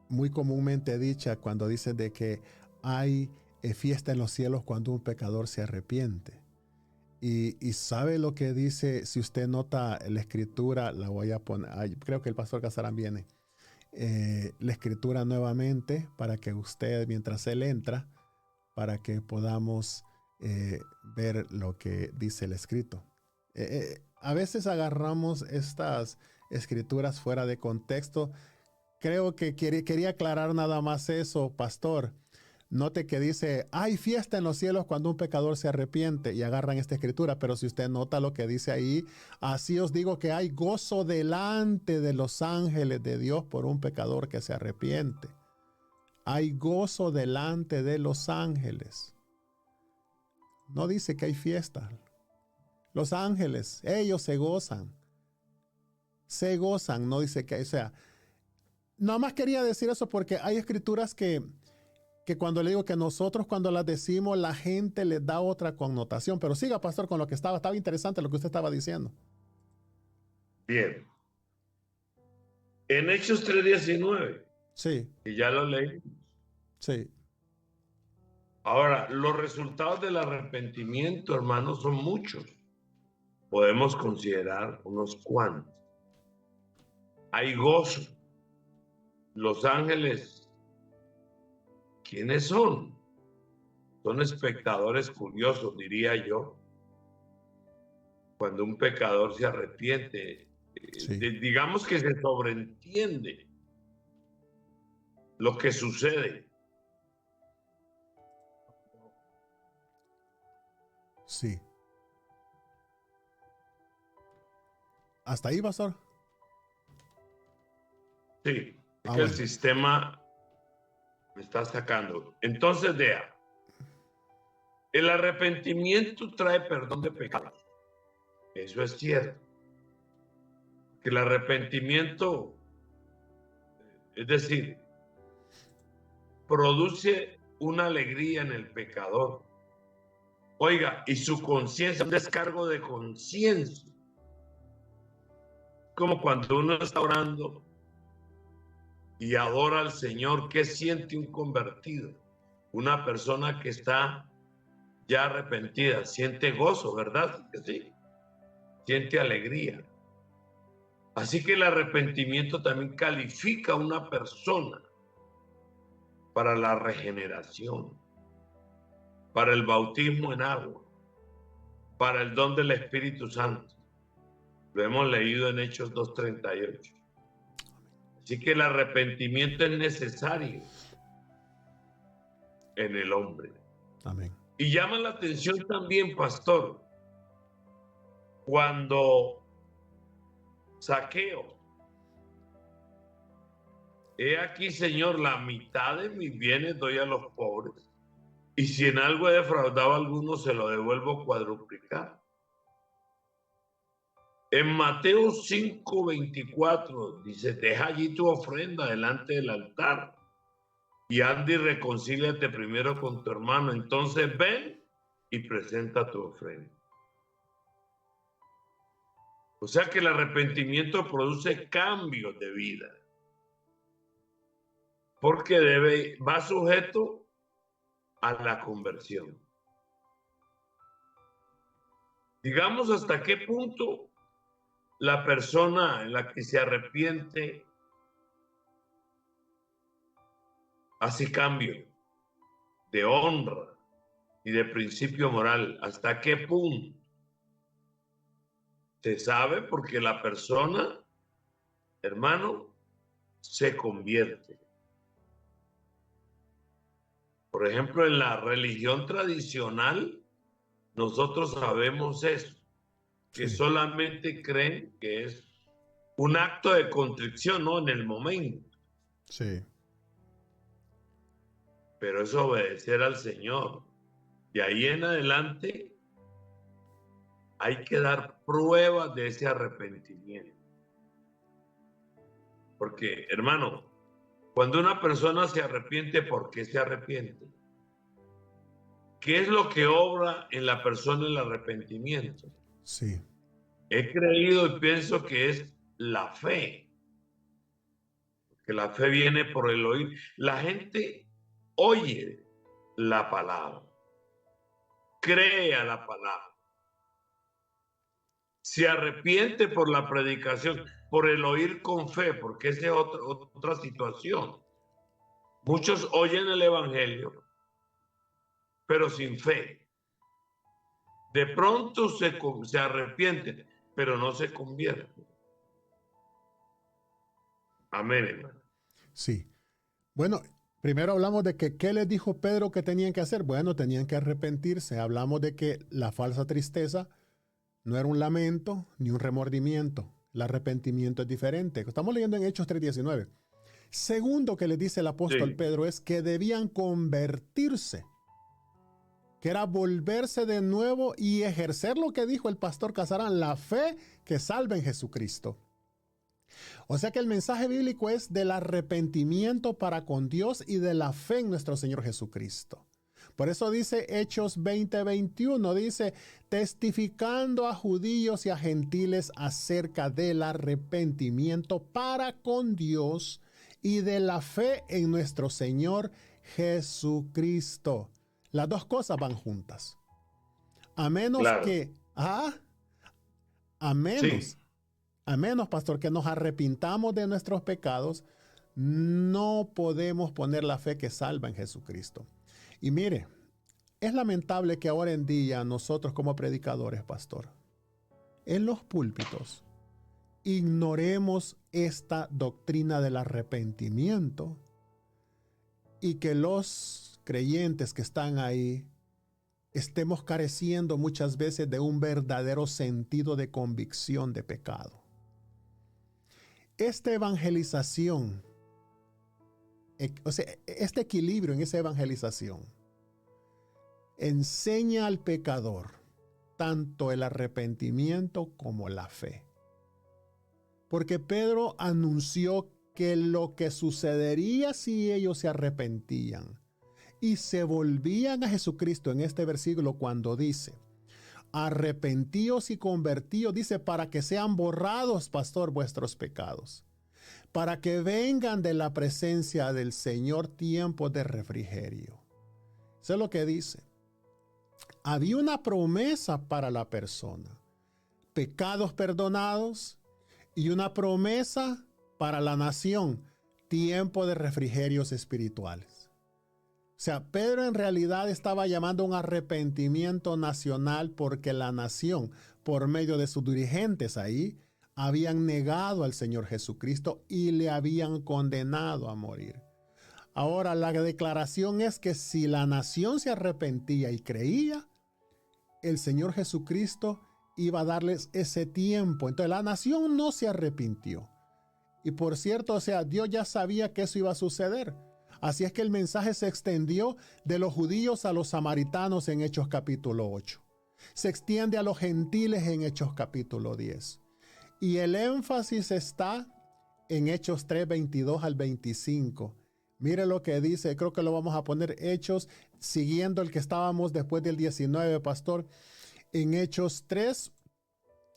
muy comúnmente dicha cuando dice de que hay fiesta en los cielos cuando un pecador se arrepiente. Y sabe lo que dice, si usted nota la escritura, la voy a poner, creo que el pastor Casarán viene. La escritura nuevamente para que usted, mientras él entra, para que podamos ver lo que dice el escrito. A veces agarramos estas escrituras fuera de contexto. Creo que quería aclarar nada más eso, pastor. Note que dice, hay fiesta en los cielos cuando un pecador se arrepiente, y agarran esta escritura, pero si usted nota lo que dice ahí, así os digo que hay gozo delante de los ángeles de Dios por un pecador que se arrepiente. Hay gozo delante de los ángeles. No dice que hay fiesta. Los ángeles, ellos se gozan. Se gozan, no dice que, o sea, nada más quería decir eso porque hay escrituras que cuando le digo que nosotros cuando las decimos la gente les da otra connotación. Pero siga, pastor, con lo que estaba interesante lo que usted estaba diciendo. Bien. En Hechos 3:19. Sí. Y ya lo leí. Sí. Ahora, los resultados del arrepentimiento, hermanos, son muchos. Podemos considerar unos cuantos. Hay gozo. Los ángeles, ¿quiénes son? Son espectadores curiosos, diría yo. Cuando un pecador se arrepiente, Sí. digamos que se sobreentiende lo que sucede. Sí. ¿Hasta ahí, pastor? Sí, es que el Bueno. sistema me está sacando. Entonces, vea, el arrepentimiento trae perdón de pecados. Eso es cierto. Que el arrepentimiento, es decir, produce una alegría en el pecador. Oiga, y su conciencia, un descargo de conciencia. Como cuando uno está orando y adora al Señor, ¿qué siente un convertido? Una persona que está ya arrepentida, siente gozo, ¿verdad? Sí, siente alegría. Así que el arrepentimiento también califica a una persona para la regeneración, para el bautismo en agua, para el don del Espíritu Santo. Lo hemos leído en Hechos 2:38. Así que el arrepentimiento es necesario en el hombre. Amén. Y llama la atención también, pastor, cuando Zaqueo, he aquí, Señor, la mitad de mis bienes doy a los pobres, y si en algo he defraudado a alguno, se lo devuelvo cuadruplicado. En Mateo 5:24 dice, deja allí tu ofrenda delante del altar y anda y reconcíliate primero con tu hermano. Entonces ven y presenta tu ofrenda. O sea que el arrepentimiento produce cambios de vida. Porque va sujeto a la conversión. Digamos hasta qué punto la persona en la que se arrepiente hace cambio de honra y de principio moral. ¿Hasta qué punto? Se sabe porque la persona, hermano, se convierte. Por ejemplo, en la religión tradicional, nosotros sabemos eso, que Sí. solamente creen que es un acto de contrición, ¿no? En el momento. Sí. Pero es obedecer al Señor. De ahí en adelante hay que dar pruebas de ese arrepentimiento. Porque, hermano, cuando una persona se arrepiente, ¿por qué se arrepiente? ¿Qué es lo que obra en la persona el arrepentimiento? Sí. He creído y pienso que es la fe. Que la fe viene por el oír. La gente oye la palabra, cree a la palabra, se arrepiente por la predicación, por el oír con fe, porque esa es otra situación. Muchos oyen el evangelio, pero sin fe. De pronto se arrepienten, pero no se convierten. Amén, hermano. Sí. Bueno, primero hablamos de que ¿qué les dijo Pedro que tenían que hacer? Bueno, tenían que arrepentirse. Hablamos de que la falsa tristeza no era un lamento ni un remordimiento. El arrepentimiento es diferente. Estamos leyendo en Hechos 3:19. Segundo que les dice el apóstol Sí, Pedro es que debían convertirse, que era volverse de nuevo y ejercer lo que dijo el pastor Casarán, la fe que salva en Jesucristo. O sea que el mensaje bíblico es del arrepentimiento para con Dios y de la fe en nuestro Señor Jesucristo. Por eso dice Hechos 20:21, dice, testificando a judíos y a gentiles acerca del arrepentimiento para con Dios y de la fe en nuestro Señor Jesucristo. Las dos cosas van juntas. A menos claro. que, a menos Sí, A menos, pastor, que nos arrepintamos de nuestros pecados, no podemos poner la fe que salva en Jesucristo. Y mire, es lamentable que ahora en día nosotros como predicadores, pastor, en los púlpitos, ignoremos esta doctrina del arrepentimiento y que los creyentes que están ahí estemos careciendo muchas veces de un verdadero sentido de convicción de pecado. Esta evangelización, o sea, este equilibrio en esa evangelización, enseña al pecador tanto el arrepentimiento como la fe. Porque Pedro anunció que lo que sucedería si ellos se arrepentían y se volvían a Jesucristo en este versículo cuando dice, arrepentíos y convertíos, dice, para que sean borrados, pastor, vuestros pecados, para que vengan de la presencia del Señor tiempos de refrigerio. Eso es lo que dice. Había una promesa para la persona, pecados perdonados, y una promesa para la nación, tiempo de refrigerios espirituales. O sea, Pedro en realidad estaba llamando a un arrepentimiento nacional porque la nación, por medio de sus dirigentes ahí, habían negado al Señor Jesucristo y le habían condenado a morir. Ahora, la declaración es que si la nación se arrepentía y creía, el Señor Jesucristo iba a darles ese tiempo. Entonces la nación no se arrepintió. Y por cierto, o sea, Dios ya sabía que eso iba a suceder. Así es que el mensaje se extendió de los judíos a los samaritanos en Hechos capítulo 8. Se extiende a los gentiles en Hechos capítulo 10. Y el énfasis está en Hechos 3, 22 al 25. Mire lo que dice, creo que lo vamos a poner Hechos, siguiendo el que estábamos después del 19, pastor. En Hechos 3,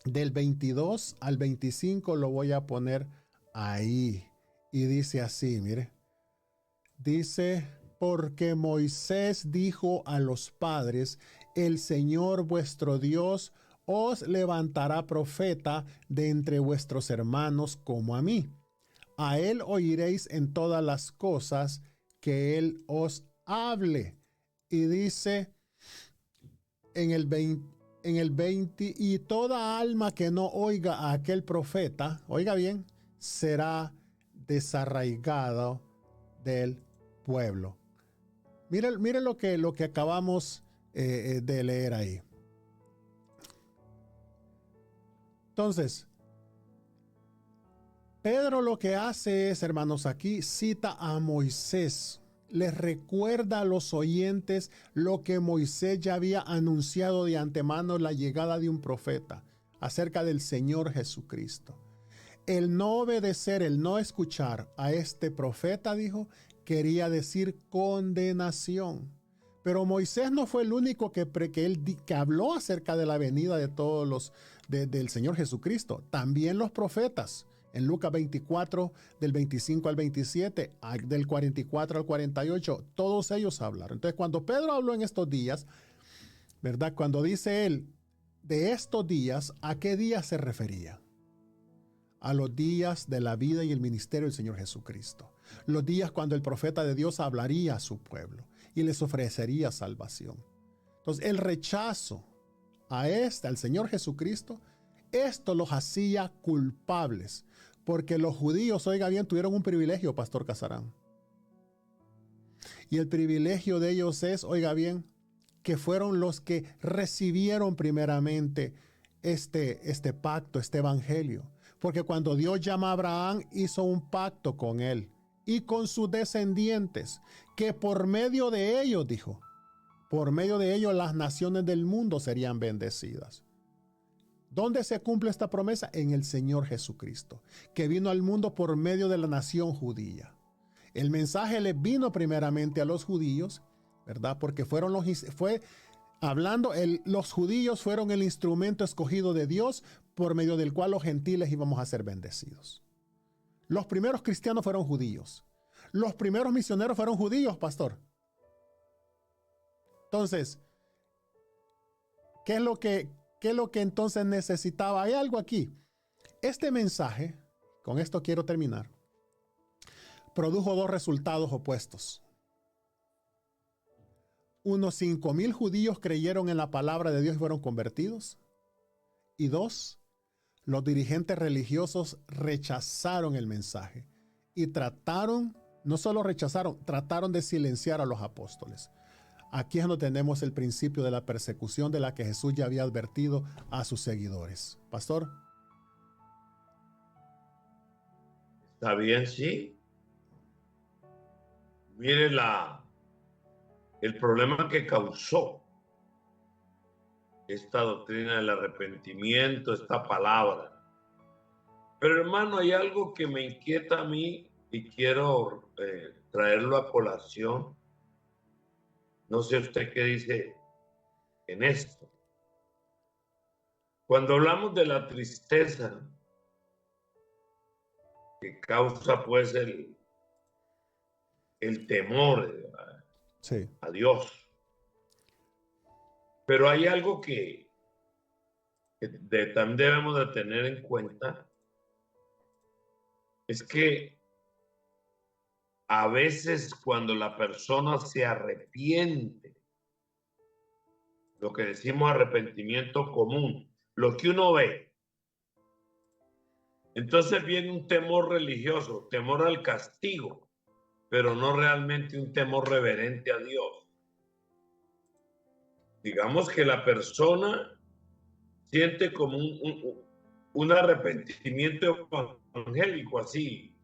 del 22 al 25, lo voy a poner ahí. Y dice así, mire. Dice, porque Moisés dijo a los padres, el Señor vuestro Dios os levantará profeta de entre vuestros hermanos como a mí. A él oiréis en todas las cosas que él os hable. Y dice en el 20, y toda alma que no oiga a aquel profeta, oiga bien, será desarraigado del pueblo. Mire lo que acabamos de leer ahí. Entonces, Pedro lo que hace es, hermanos, aquí cita a Moisés. Les recuerda a los oyentes lo que Moisés ya había anunciado de antemano, la llegada de un profeta acerca del Señor Jesucristo. El no obedecer, el no escuchar a este profeta, dijo, quería decir condenación. Pero Moisés no fue el único que habló acerca de la venida de todos los del Señor Jesucristo. También los profetas. En Lucas 24, del 25 al 27, del 44 al 48, todos ellos hablaron. Entonces, cuando Pedro habló en estos días, ¿verdad? Cuando dice él de estos días, ¿a qué días se refería? A los días de la vida y el ministerio del Señor Jesucristo. Los días cuando el profeta de Dios hablaría a su pueblo y les ofrecería salvación. Entonces, el rechazo al Señor Jesucristo, esto los hacía culpables, porque los judíos, oiga bien, tuvieron un privilegio, Pastor Casarán. Y el privilegio de ellos es, oiga bien, que fueron los que recibieron primeramente este pacto, este evangelio. Porque cuando Dios llama a Abraham, hizo un pacto con él y con sus descendientes, que por medio de ellos, dijo, por medio de ellos las naciones del mundo serían bendecidas. ¿Dónde se cumple esta promesa? En el Señor Jesucristo, que vino al mundo por medio de la nación judía. El mensaje le vino primeramente a los judíos, ¿verdad? Porque los judíos fueron el instrumento escogido de Dios por medio del cual los gentiles íbamos a ser bendecidos. Los primeros cristianos fueron judíos. Los primeros misioneros fueron judíos, pastor. Entonces, ¿qué es lo que entonces necesitaba? Hay algo aquí. Este mensaje, con esto quiero terminar, produjo dos resultados opuestos. Unos 5,000 judíos creyeron en la palabra de Dios y fueron convertidos. Y dos, los dirigentes religiosos rechazaron el mensaje y trataron de silenciar a los apóstoles. Aquí es donde tenemos el principio de la persecución de la que Jesús ya había advertido a sus seguidores. Pastor. Está bien, sí. Mire el problema que causó esta doctrina del arrepentimiento, esta palabra. Pero hermano, hay algo que me inquieta a mí y quiero traerlo a colación. No sé usted qué dice en esto. Cuando hablamos de la tristeza que causa pues el temor Sí. a Dios, pero hay algo que también debemos de tener en cuenta, es que a veces cuando la persona se arrepiente, lo que decimos arrepentimiento común, lo que uno ve, entonces viene un temor religioso, temor al castigo, pero no realmente un temor reverente a Dios. Digamos que la persona siente como un arrepentimiento evangélico, así.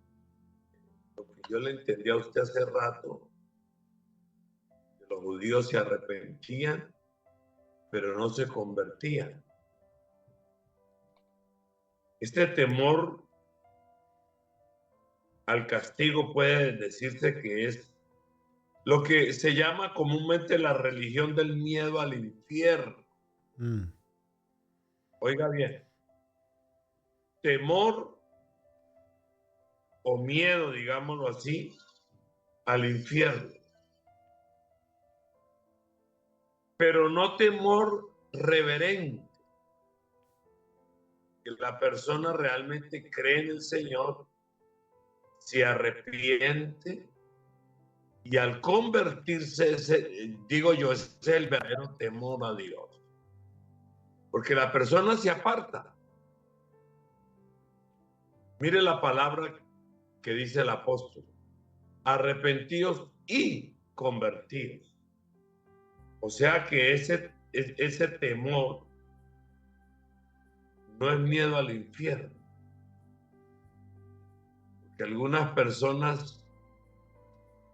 Lo que yo le entendí a usted hace rato, que los judíos se arrepentían, pero no se convertían. Este temor al castigo puede decirse que es lo que se llama comúnmente la religión del miedo al infierno. Oiga bien, temor o miedo, digámoslo así, al infierno. Pero no temor reverente, que la persona realmente cree en el Señor, se arrepiente y al convertirse, digo yo, ese es el verdadero temor a Dios. Porque la persona se aparta. Mire la palabra que dice el apóstol: arrepentidos y convertidos. O sea que ese temor no es miedo al infierno. Porque algunas personas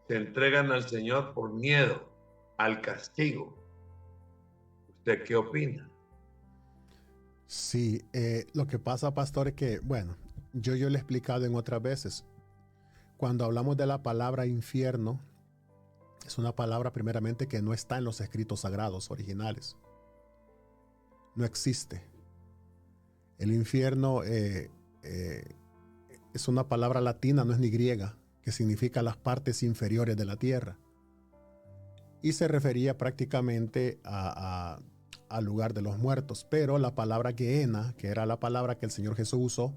se entregan al Señor por miedo al castigo. ¿Usted qué opina? Sí, lo que pasa, pastor, es que, bueno, yo le he explicado en otras veces. Cuando hablamos de la palabra infierno, es una palabra primeramente que no está en los escritos sagrados originales. No existe. El infierno es una palabra latina, no es ni griega, que significa las partes inferiores de la tierra. Y se refería prácticamente al lugar de los muertos. Pero la palabra Gehenna, que era la palabra que el Señor Jesús usó,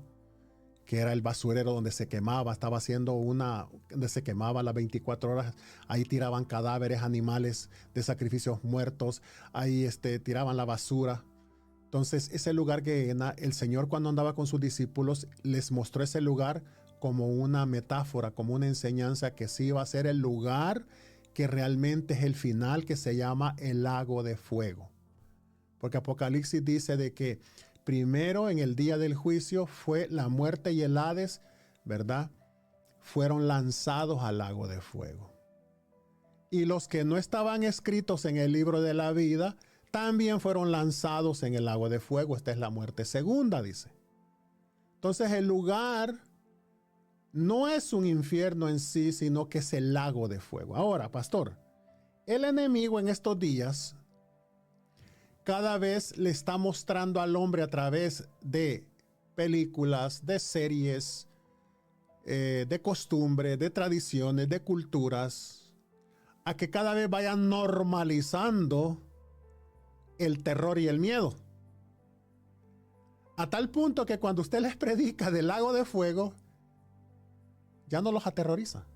que era el basurero donde se quemaba, estaba haciendo donde se quemaba las 24 horas, ahí tiraban cadáveres, animales de sacrificios muertos, ahí tiraban la basura. Entonces ese lugar Gehenna, el Señor cuando andaba con sus discípulos les mostró ese lugar como una metáfora, como una enseñanza que sí iba a ser el lugar que realmente es el final, que se llama el lago de fuego. Porque Apocalipsis dice de que primero en el día del juicio fue la muerte y el Hades, ¿verdad? Fueron lanzados al lago de fuego. Y los que no estaban escritos en el libro de la vida también fueron lanzados en el lago de fuego. Esta es la muerte segunda, dice. Entonces el lugar no es un infierno en sí, sino que es el lago de fuego. Ahora, pastor, el enemigo en estos días cada vez le está mostrando al hombre a través de películas, de series, de costumbres, de tradiciones, de culturas, a que cada vez vayan normalizando el terror y el miedo. A tal punto que cuando usted les predica del lago de fuego, ya no los aterroriza.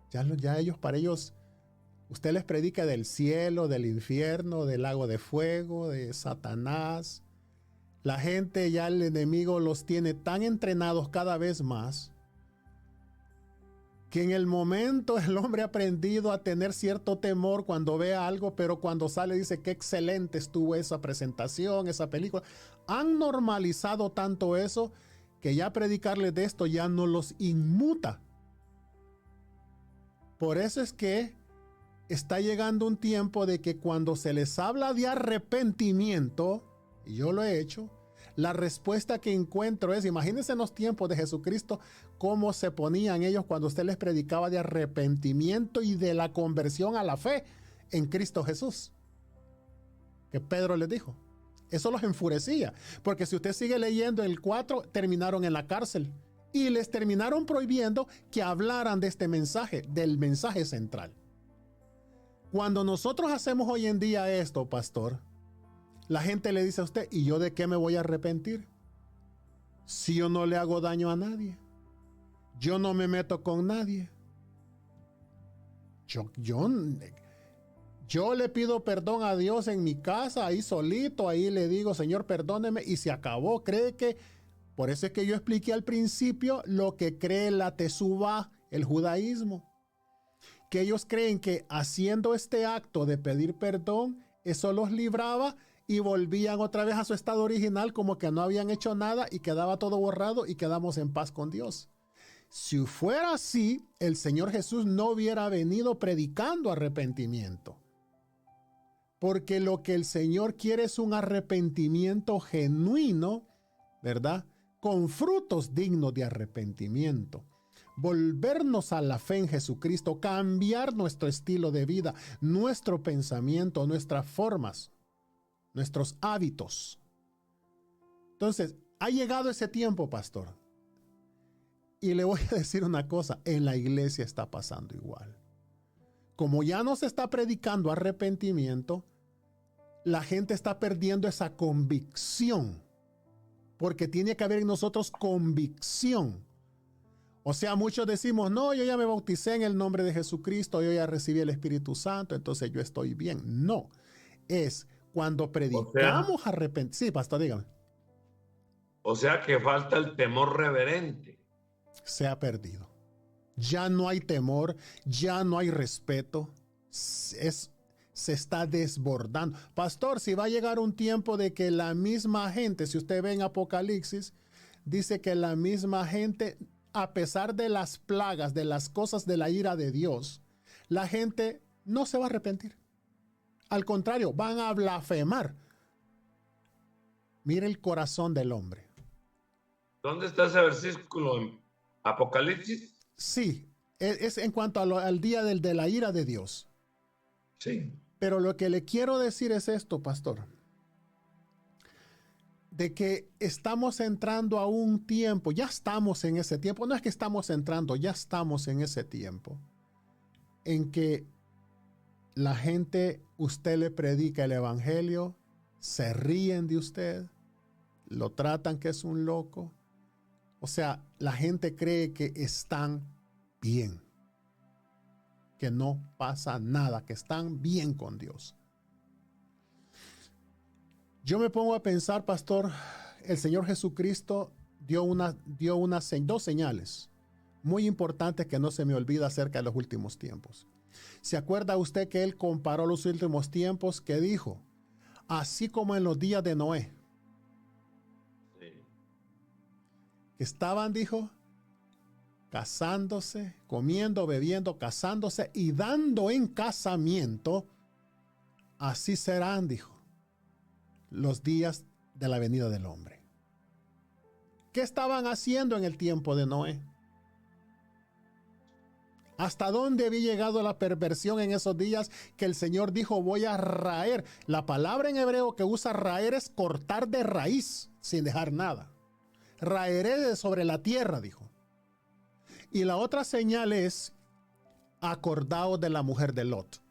Ya ellos, para ellos, usted les predica del cielo, del infierno, del lago de fuego, de Satanás. La gente, ya el enemigo los tiene tan entrenados cada vez más que en el momento el hombre ha aprendido a tener cierto temor cuando ve algo, pero cuando sale dice qué excelente estuvo esa presentación, esa película. Han normalizado tanto eso que ya predicarles de esto ya no los inmuta. Por eso es que está llegando un tiempo de que cuando se les habla de arrepentimiento, y yo lo he hecho, la respuesta que encuentro es, imagínense en los tiempos de Jesucristo, cómo se ponían ellos cuando usted les predicaba de arrepentimiento y de la conversión a la fe en Cristo Jesús. Que Pedro les dijo. Eso los enfurecía, porque si usted sigue leyendo el 4, terminaron en la cárcel y les terminaron prohibiendo que hablaran de este mensaje, del mensaje central. Cuando nosotros hacemos hoy en día esto, pastor, la gente le dice a usted, ¿y yo de qué me voy a arrepentir? Si yo no le hago daño a nadie. Yo no me meto con nadie. Yo le pido perdón a Dios en mi casa, ahí solito, ahí le digo, Señor, perdóneme, y se acabó. Cree que, por eso es que yo expliqué al principio lo que cree la Teshuvá, el judaísmo. Que ellos creen que haciendo este acto de pedir perdón, eso los libraba y volvían otra vez a su estado original como que no habían hecho nada y quedaba todo borrado y quedamos en paz con Dios. Si fuera así, el Señor Jesús no hubiera venido predicando arrepentimiento. Porque lo que el Señor quiere es un arrepentimiento genuino, ¿verdad? Con frutos dignos de arrepentimiento. Volvernos a la fe en Jesucristo, cambiar nuestro estilo de vida, nuestro pensamiento, nuestras formas, nuestros hábitos. Entonces, ha llegado ese tiempo, pastor. Y le voy a decir una cosa, en la iglesia está pasando igual. Como ya no se está predicando arrepentimiento, la gente está perdiendo esa convicción, porque tiene que haber en nosotros convicción. O sea, muchos decimos, no, yo ya me bauticé en el nombre de Jesucristo, yo ya recibí el Espíritu Santo, entonces yo estoy bien. No, es cuando predicamos arrepentimiento. Sí, pastor, dígame. O sea que falta el temor reverente. Se ha perdido. Ya no hay temor, ya no hay respeto. Se está desbordando. Pastor, si va a llegar un tiempo de que la misma gente, si usted ve en Apocalipsis, dice que la misma gente, a pesar de las plagas, de las cosas de la ira de Dios, la gente no se va a arrepentir. Al contrario, van a blasfemar. Mire el corazón del hombre. ¿Dónde está ese versículo? ¿En Apocalipsis? Sí, es en cuanto al día de la ira de Dios. Sí. Pero lo que le quiero decir es esto, pastor. De que estamos entrando a un tiempo, ya estamos en ese tiempo, no es que estamos entrando, ya estamos en ese tiempo en que la gente, usted le predica el evangelio, se ríen de usted, lo tratan que es un loco. O sea, la gente cree que están bien, que no pasa nada, que están bien con Dios. Yo me pongo a pensar, pastor, el Señor Jesucristo dio dos señales muy importantes que no se me olvida acerca de los últimos tiempos. ¿Se acuerda usted que Él comparó los últimos tiempos? Que dijo, así como en los días de Noé. Sí. Estaban, dijo, casándose, comiendo, bebiendo, casándose y dando en casamiento. Así serán, dijo, los días de la venida del hombre. ¿Qué estaban haciendo en el tiempo de Noé? ¿Hasta dónde había llegado la perversión en esos días que el Señor dijo, voy a raer? La palabra en hebreo que usa raer es cortar de raíz, sin dejar nada. Raeré de sobre la tierra, dijo. Y la otra señal es, acordaos de la mujer de Lot.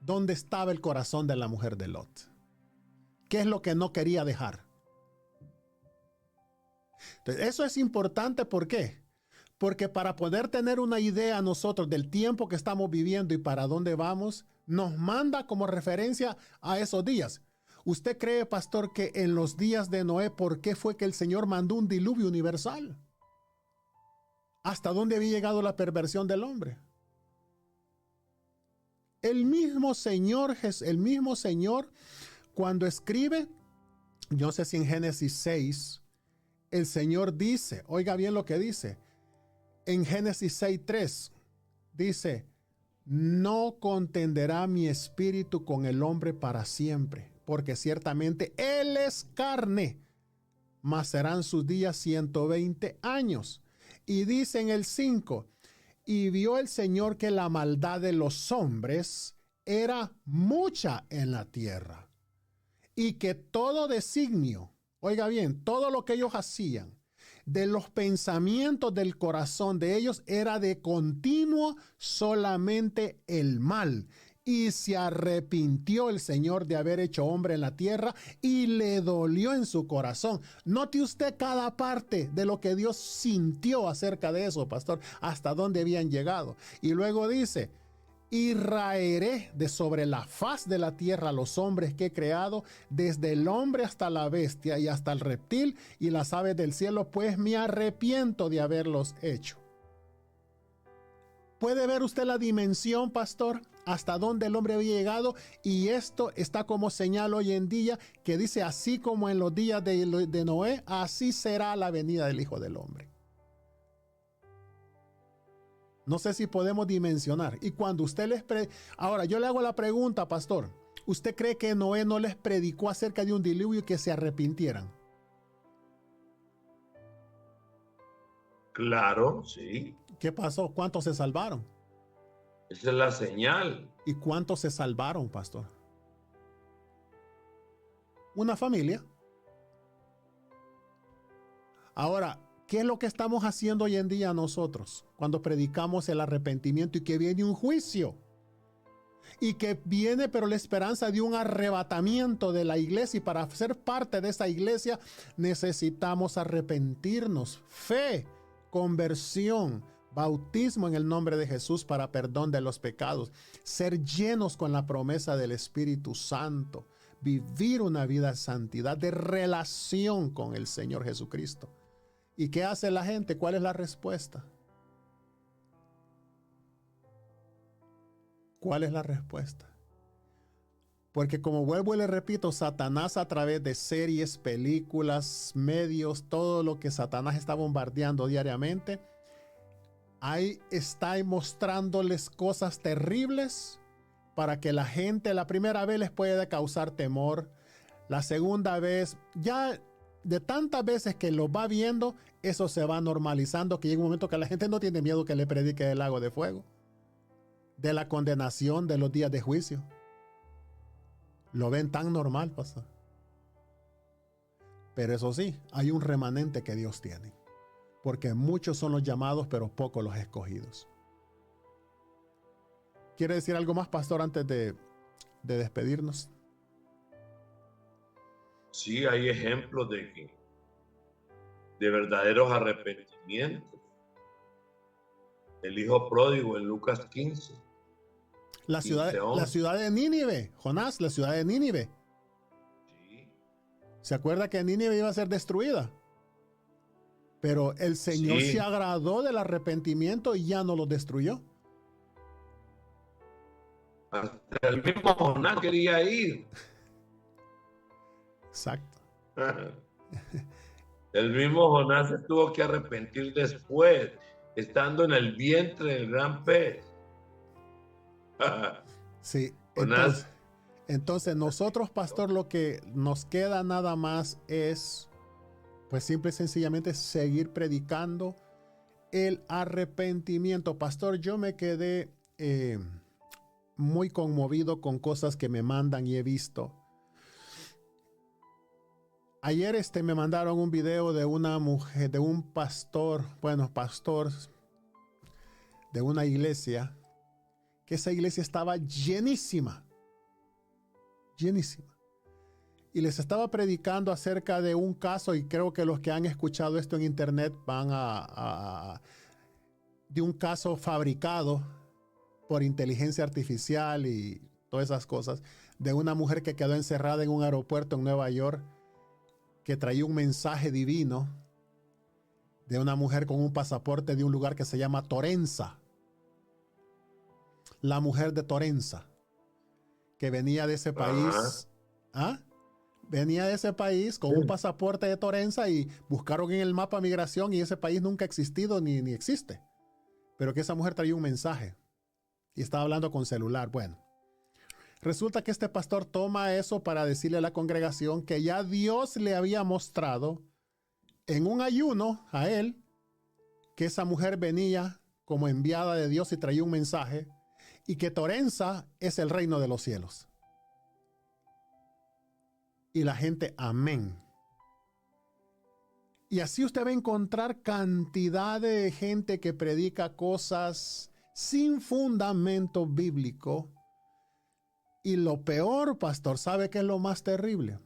¿Dónde estaba el corazón de la mujer de Lot? ¿Qué es lo que no quería dejar? Entonces, eso es importante, ¿por qué? Porque para poder tener una idea nosotros del tiempo que estamos viviendo y para dónde vamos, nos manda como referencia a esos días. ¿Usted cree, pastor, que en los días de Noé, por qué fue que el Señor mandó un diluvio universal? ¿Hasta dónde había llegado la perversión del hombre? El mismo Señor, cuando escribe, yo no sé si en Génesis 6, el Señor dice, oiga bien lo que dice, en Génesis 6:3, dice, no contenderá mi espíritu con el hombre para siempre, porque ciertamente él es carne, mas serán sus días 120 años. Y dice en el 5, y vio el Señor que la maldad de los hombres era mucha en la tierra, y que todo designio, oiga bien, todo lo que ellos hacían, de los pensamientos del corazón de ellos era de continuo solamente el mal. Y se arrepintió el Señor de haber hecho hombre en la tierra y le dolió en su corazón. Note usted cada parte de lo que Dios sintió acerca de eso, pastor, hasta dónde habían llegado. Y luego dice, y raeré de sobre la faz de la tierra a los hombres que he creado, desde el hombre hasta la bestia y hasta el reptil y las aves del cielo, pues me arrepiento de haberlos hecho. ¿Puede ver usted la dimensión, pastor? Hasta dónde el hombre había llegado, y esto está como señal hoy en día que dice, así como en los días de Noé, así será la venida del Hijo del Hombre. No sé si podemos dimensionar. Y cuando usted ahora yo le hago la pregunta, pastor, ¿usted cree que Noé no les predicó acerca de un diluvio y que se arrepintieran? Claro, sí. ¿Qué pasó? ¿Cuántos se salvaron? Esa es la señal. ¿Y cuántos se salvaron, pastor? Una familia. Ahora, ¿qué es lo que estamos haciendo hoy en día nosotros cuando predicamos el arrepentimiento y que viene un juicio? Y que viene, pero la esperanza de un arrebatamiento de la iglesia, y para ser parte de esa iglesia necesitamos arrepentirnos, fe, conversión, bautismo en el nombre de Jesús para perdón de los pecados, ser llenos con la promesa del Espíritu Santo, vivir una vida de santidad, de relación con el Señor Jesucristo. ¿Y qué hace la gente? ¿Cuál es la respuesta? ¿Cuál es la respuesta? Porque como vuelvo y le repito, Satanás a través de series, películas, medios, todo lo que Satanás está bombardeando diariamente, ahí está mostrándoles cosas terribles para que la gente la primera vez les pueda causar temor, la segunda vez, ya de tantas veces que lo va viendo, eso se va normalizando, que llega un momento que la gente no tiene miedo que le predique el lago de fuego, de la condenación, de los días de juicio. Lo ven tan normal, pastor. Pero eso sí, hay un remanente que Dios tiene, porque muchos son los llamados, pero pocos los escogidos. ¿Quiere decir algo más, pastor, antes de despedirnos? Sí, hay ejemplos de verdaderos arrepentimientos. El hijo pródigo en Lucas 15. La ciudad de Nínive, Jonás, la ciudad de Nínive. Sí. ¿Se acuerda que Nínive iba a ser destruida? Pero el Señor Sí. se agradó del arrepentimiento y ya no lo destruyó. Hasta el mismo Jonás quería ir. Exacto. El mismo Jonás se tuvo que arrepentir después, estando en el vientre del gran pez. Sí, Jonás. entonces nosotros, pastor, lo que nos queda nada más es, pues simple y sencillamente, seguir predicando el arrepentimiento. Pastor, yo me quedé muy conmovido con cosas que me mandan y he visto. Ayer me mandaron un video de una mujer, de un pastor de una iglesia, que esa iglesia estaba llenísima. Y les estaba predicando acerca de un caso, y creo que los que han escuchado esto en internet van de un caso fabricado por inteligencia artificial y todas esas cosas, de una mujer que quedó encerrada en un aeropuerto en Nueva York, que traía un mensaje divino de una mujer con un pasaporte de un lugar que se llama Torenza. La mujer de Torenza, que venía de ese país. ¿Ah? Venía de ese país con un pasaporte de Torenza y buscaron en el mapa migración y ese país nunca ha existido ni existe. Pero que esa mujer traía un mensaje y estaba hablando con celular. Bueno, resulta que este pastor toma eso para decirle a la congregación que ya Dios le había mostrado en un ayuno a él que esa mujer venía como enviada de Dios y traía un mensaje y que Torenza es el reino de los cielos. Y la gente, amén. Y así usted va a encontrar cantidad de gente que predica cosas sin fundamento bíblico. Y lo peor, pastor, ¿sabe qué es lo más terrible?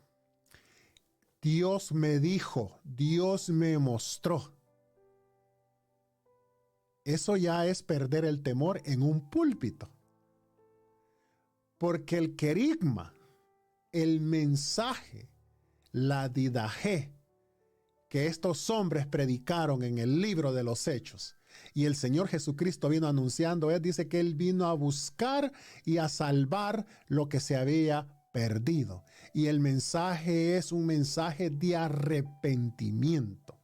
Dios me dijo, Dios me mostró. Eso ya es perder el temor en un púlpito. Porque el querigma, el mensaje, la didaje que estos hombres predicaron en el libro de los Hechos y el Señor Jesucristo vino anunciando, Él dice que Él vino a buscar y a salvar lo que se había perdido. Y el mensaje es un mensaje de arrepentimiento.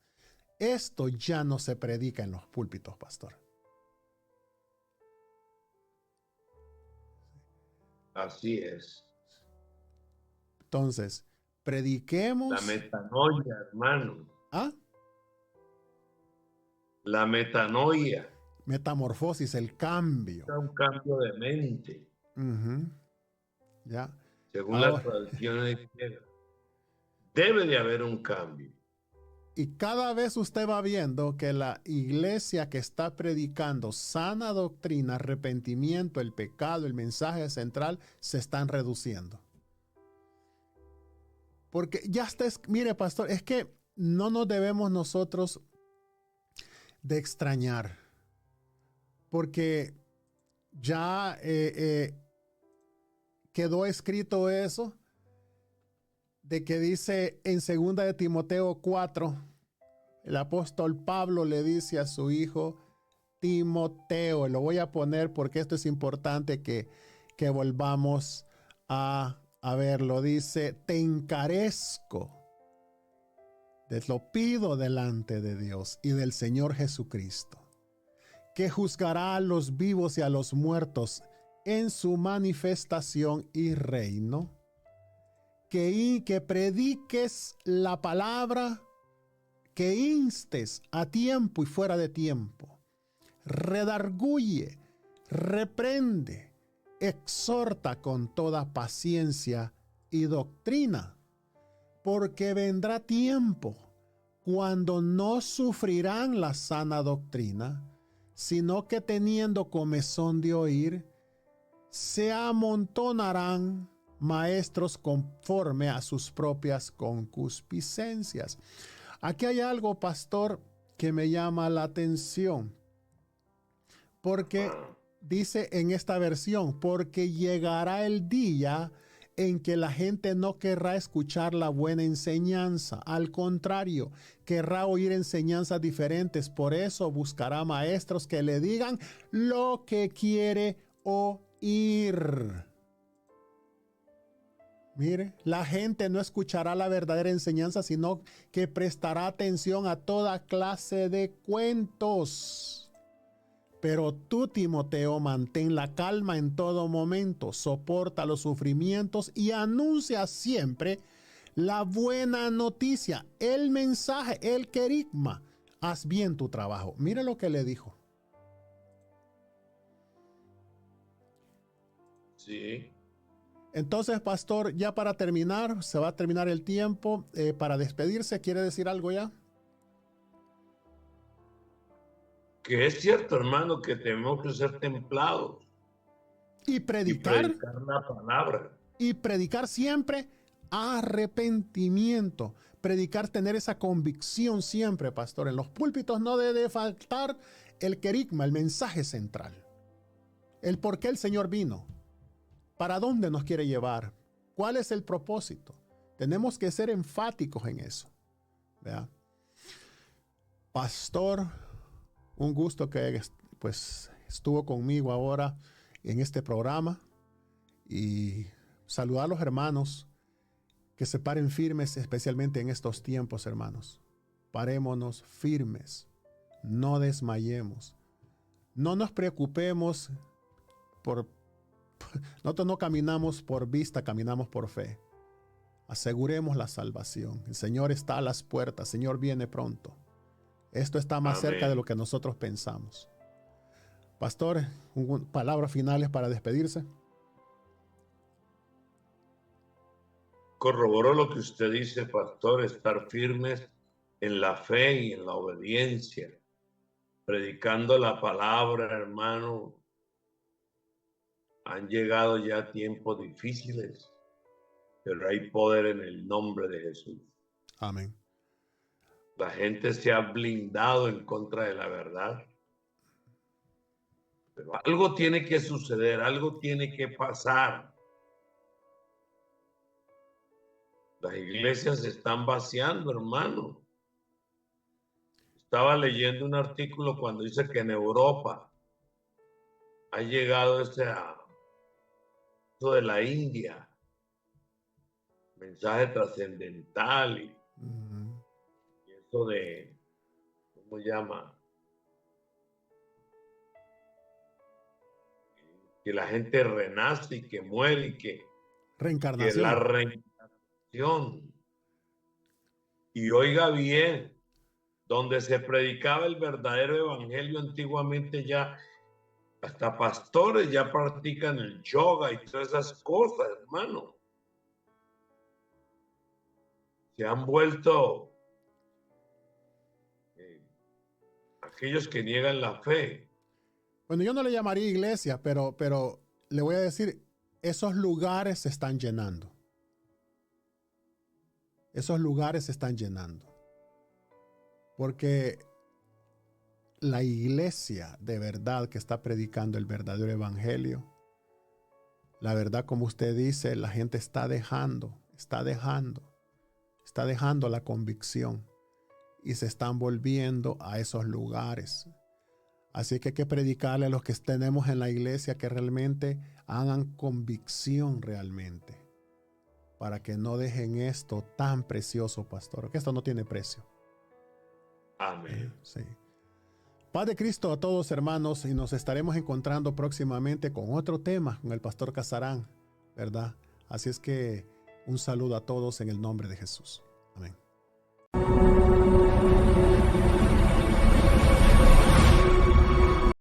Esto ya no se predica en los púlpitos, pastor. Así es. Entonces, prediquemos. La metanoia, hermano. ¿Ah? La metanoia. Metamorfosis, el cambio. Es un cambio de mente. Ya. Según las tradiciones griegas. Debe de haber un cambio. Y cada vez usted va viendo que la iglesia que está predicando sana doctrina, arrepentimiento, el pecado, el mensaje central, se están reduciendo. Porque ya está, mire, pastor, es que no nos debemos nosotros de extrañar. Porque ya quedó escrito eso, de que dice en 2 de Timoteo 4, el apóstol Pablo le dice a su hijo Timoteo, lo voy a poner porque esto es importante que volvamos a verlo. Dice, te encarezco, te lo pido delante de Dios y del Señor Jesucristo, que juzgará a los vivos y a los muertos en su manifestación y reino, que prediques la palabra, que instes a tiempo y fuera de tiempo, redarguye, reprende, exhorta con toda paciencia y doctrina, porque vendrá tiempo cuando no sufrirán la sana doctrina, sino que teniendo comezón de oír, se amontonarán maestros conforme a sus propias concupiscencias. Aquí hay algo, pastor, que me llama la atención, porque dice en esta versión, porque llegará el día en que la gente no querrá escuchar la buena enseñanza. Al contrario, querrá oír enseñanzas diferentes. Por eso buscará maestros que le digan lo que quiere oír. Mire, la gente no escuchará la verdadera enseñanza, sino que prestará atención a toda clase de cuentos. Pero tú, Timoteo, mantén la calma en todo momento, soporta los sufrimientos y anuncia siempre la buena noticia, el mensaje, el querigma. Haz bien tu trabajo. Mire lo que le dijo. Sí. Entonces, pastor, ya para terminar, se va a terminar el tiempo. Para despedirse, ¿quiere decir algo ya? Que es cierto, hermano, que tenemos que ser templados. Y predicar la palabra. Y predicar siempre arrepentimiento. Predicar, tener esa convicción siempre, pastor. En los púlpitos no debe faltar el querigma, el mensaje central. El por qué el Señor vino. ¿Para dónde nos quiere llevar? ¿Cuál es el propósito? Tenemos que ser enfáticos en eso. ¿Vea? Pastor, un gusto que pues estuvo conmigo ahora en este programa, y saludar a los hermanos que se paren firmes, especialmente en estos tiempos, hermanos. Parémonos firmes, no desmayemos, no nos preocupemos nosotros no caminamos por vista, caminamos por fe. Aseguremos la salvación. El Señor está a las puertas, el Señor viene pronto. Esto está más cerca de lo que nosotros pensamos. Pastor, palabras finales para despedirse. Corroboró lo que usted dice, pastor, estar firmes en la fe y en la obediencia, predicando la palabra, hermano. Han llegado ya tiempos difíciles, pero hay poder en el nombre de Jesús. Amén. La gente se ha blindado en contra de la verdad. Pero algo tiene que suceder, algo tiene que pasar. Las iglesias se están vaciando, hermano. Estaba leyendo un artículo cuando dice que en Europa ha llegado eso de la India, mensaje trascendental y eso de, ¿cómo llama? Que la gente renace y que muere y que Reencarnación. la reencarnación. Y oiga bien, donde se predicaba el verdadero evangelio antiguamente, ya hasta pastores ya practican el yoga y todas esas cosas, hermano. Se han vuelto aquellos que niegan la fe. Bueno, yo no le llamaría iglesia, pero le voy a decir, esos lugares se están llenando. Esos lugares se están llenando. Porque la iglesia de verdad que está predicando el verdadero evangelio, la verdad, como usted dice, la gente está dejando la convicción y se están volviendo a esos lugares. Así que hay que predicarle a los que tenemos en la iglesia que realmente hagan convicción realmente, para que no dejen esto tan precioso, pastor, que esto no tiene precio. Amén. Sí. Paz de Cristo a todos, hermanos, y nos estaremos encontrando próximamente con otro tema, con el pastor Casarán, ¿verdad? Así es que un saludo a todos en el nombre de Jesús.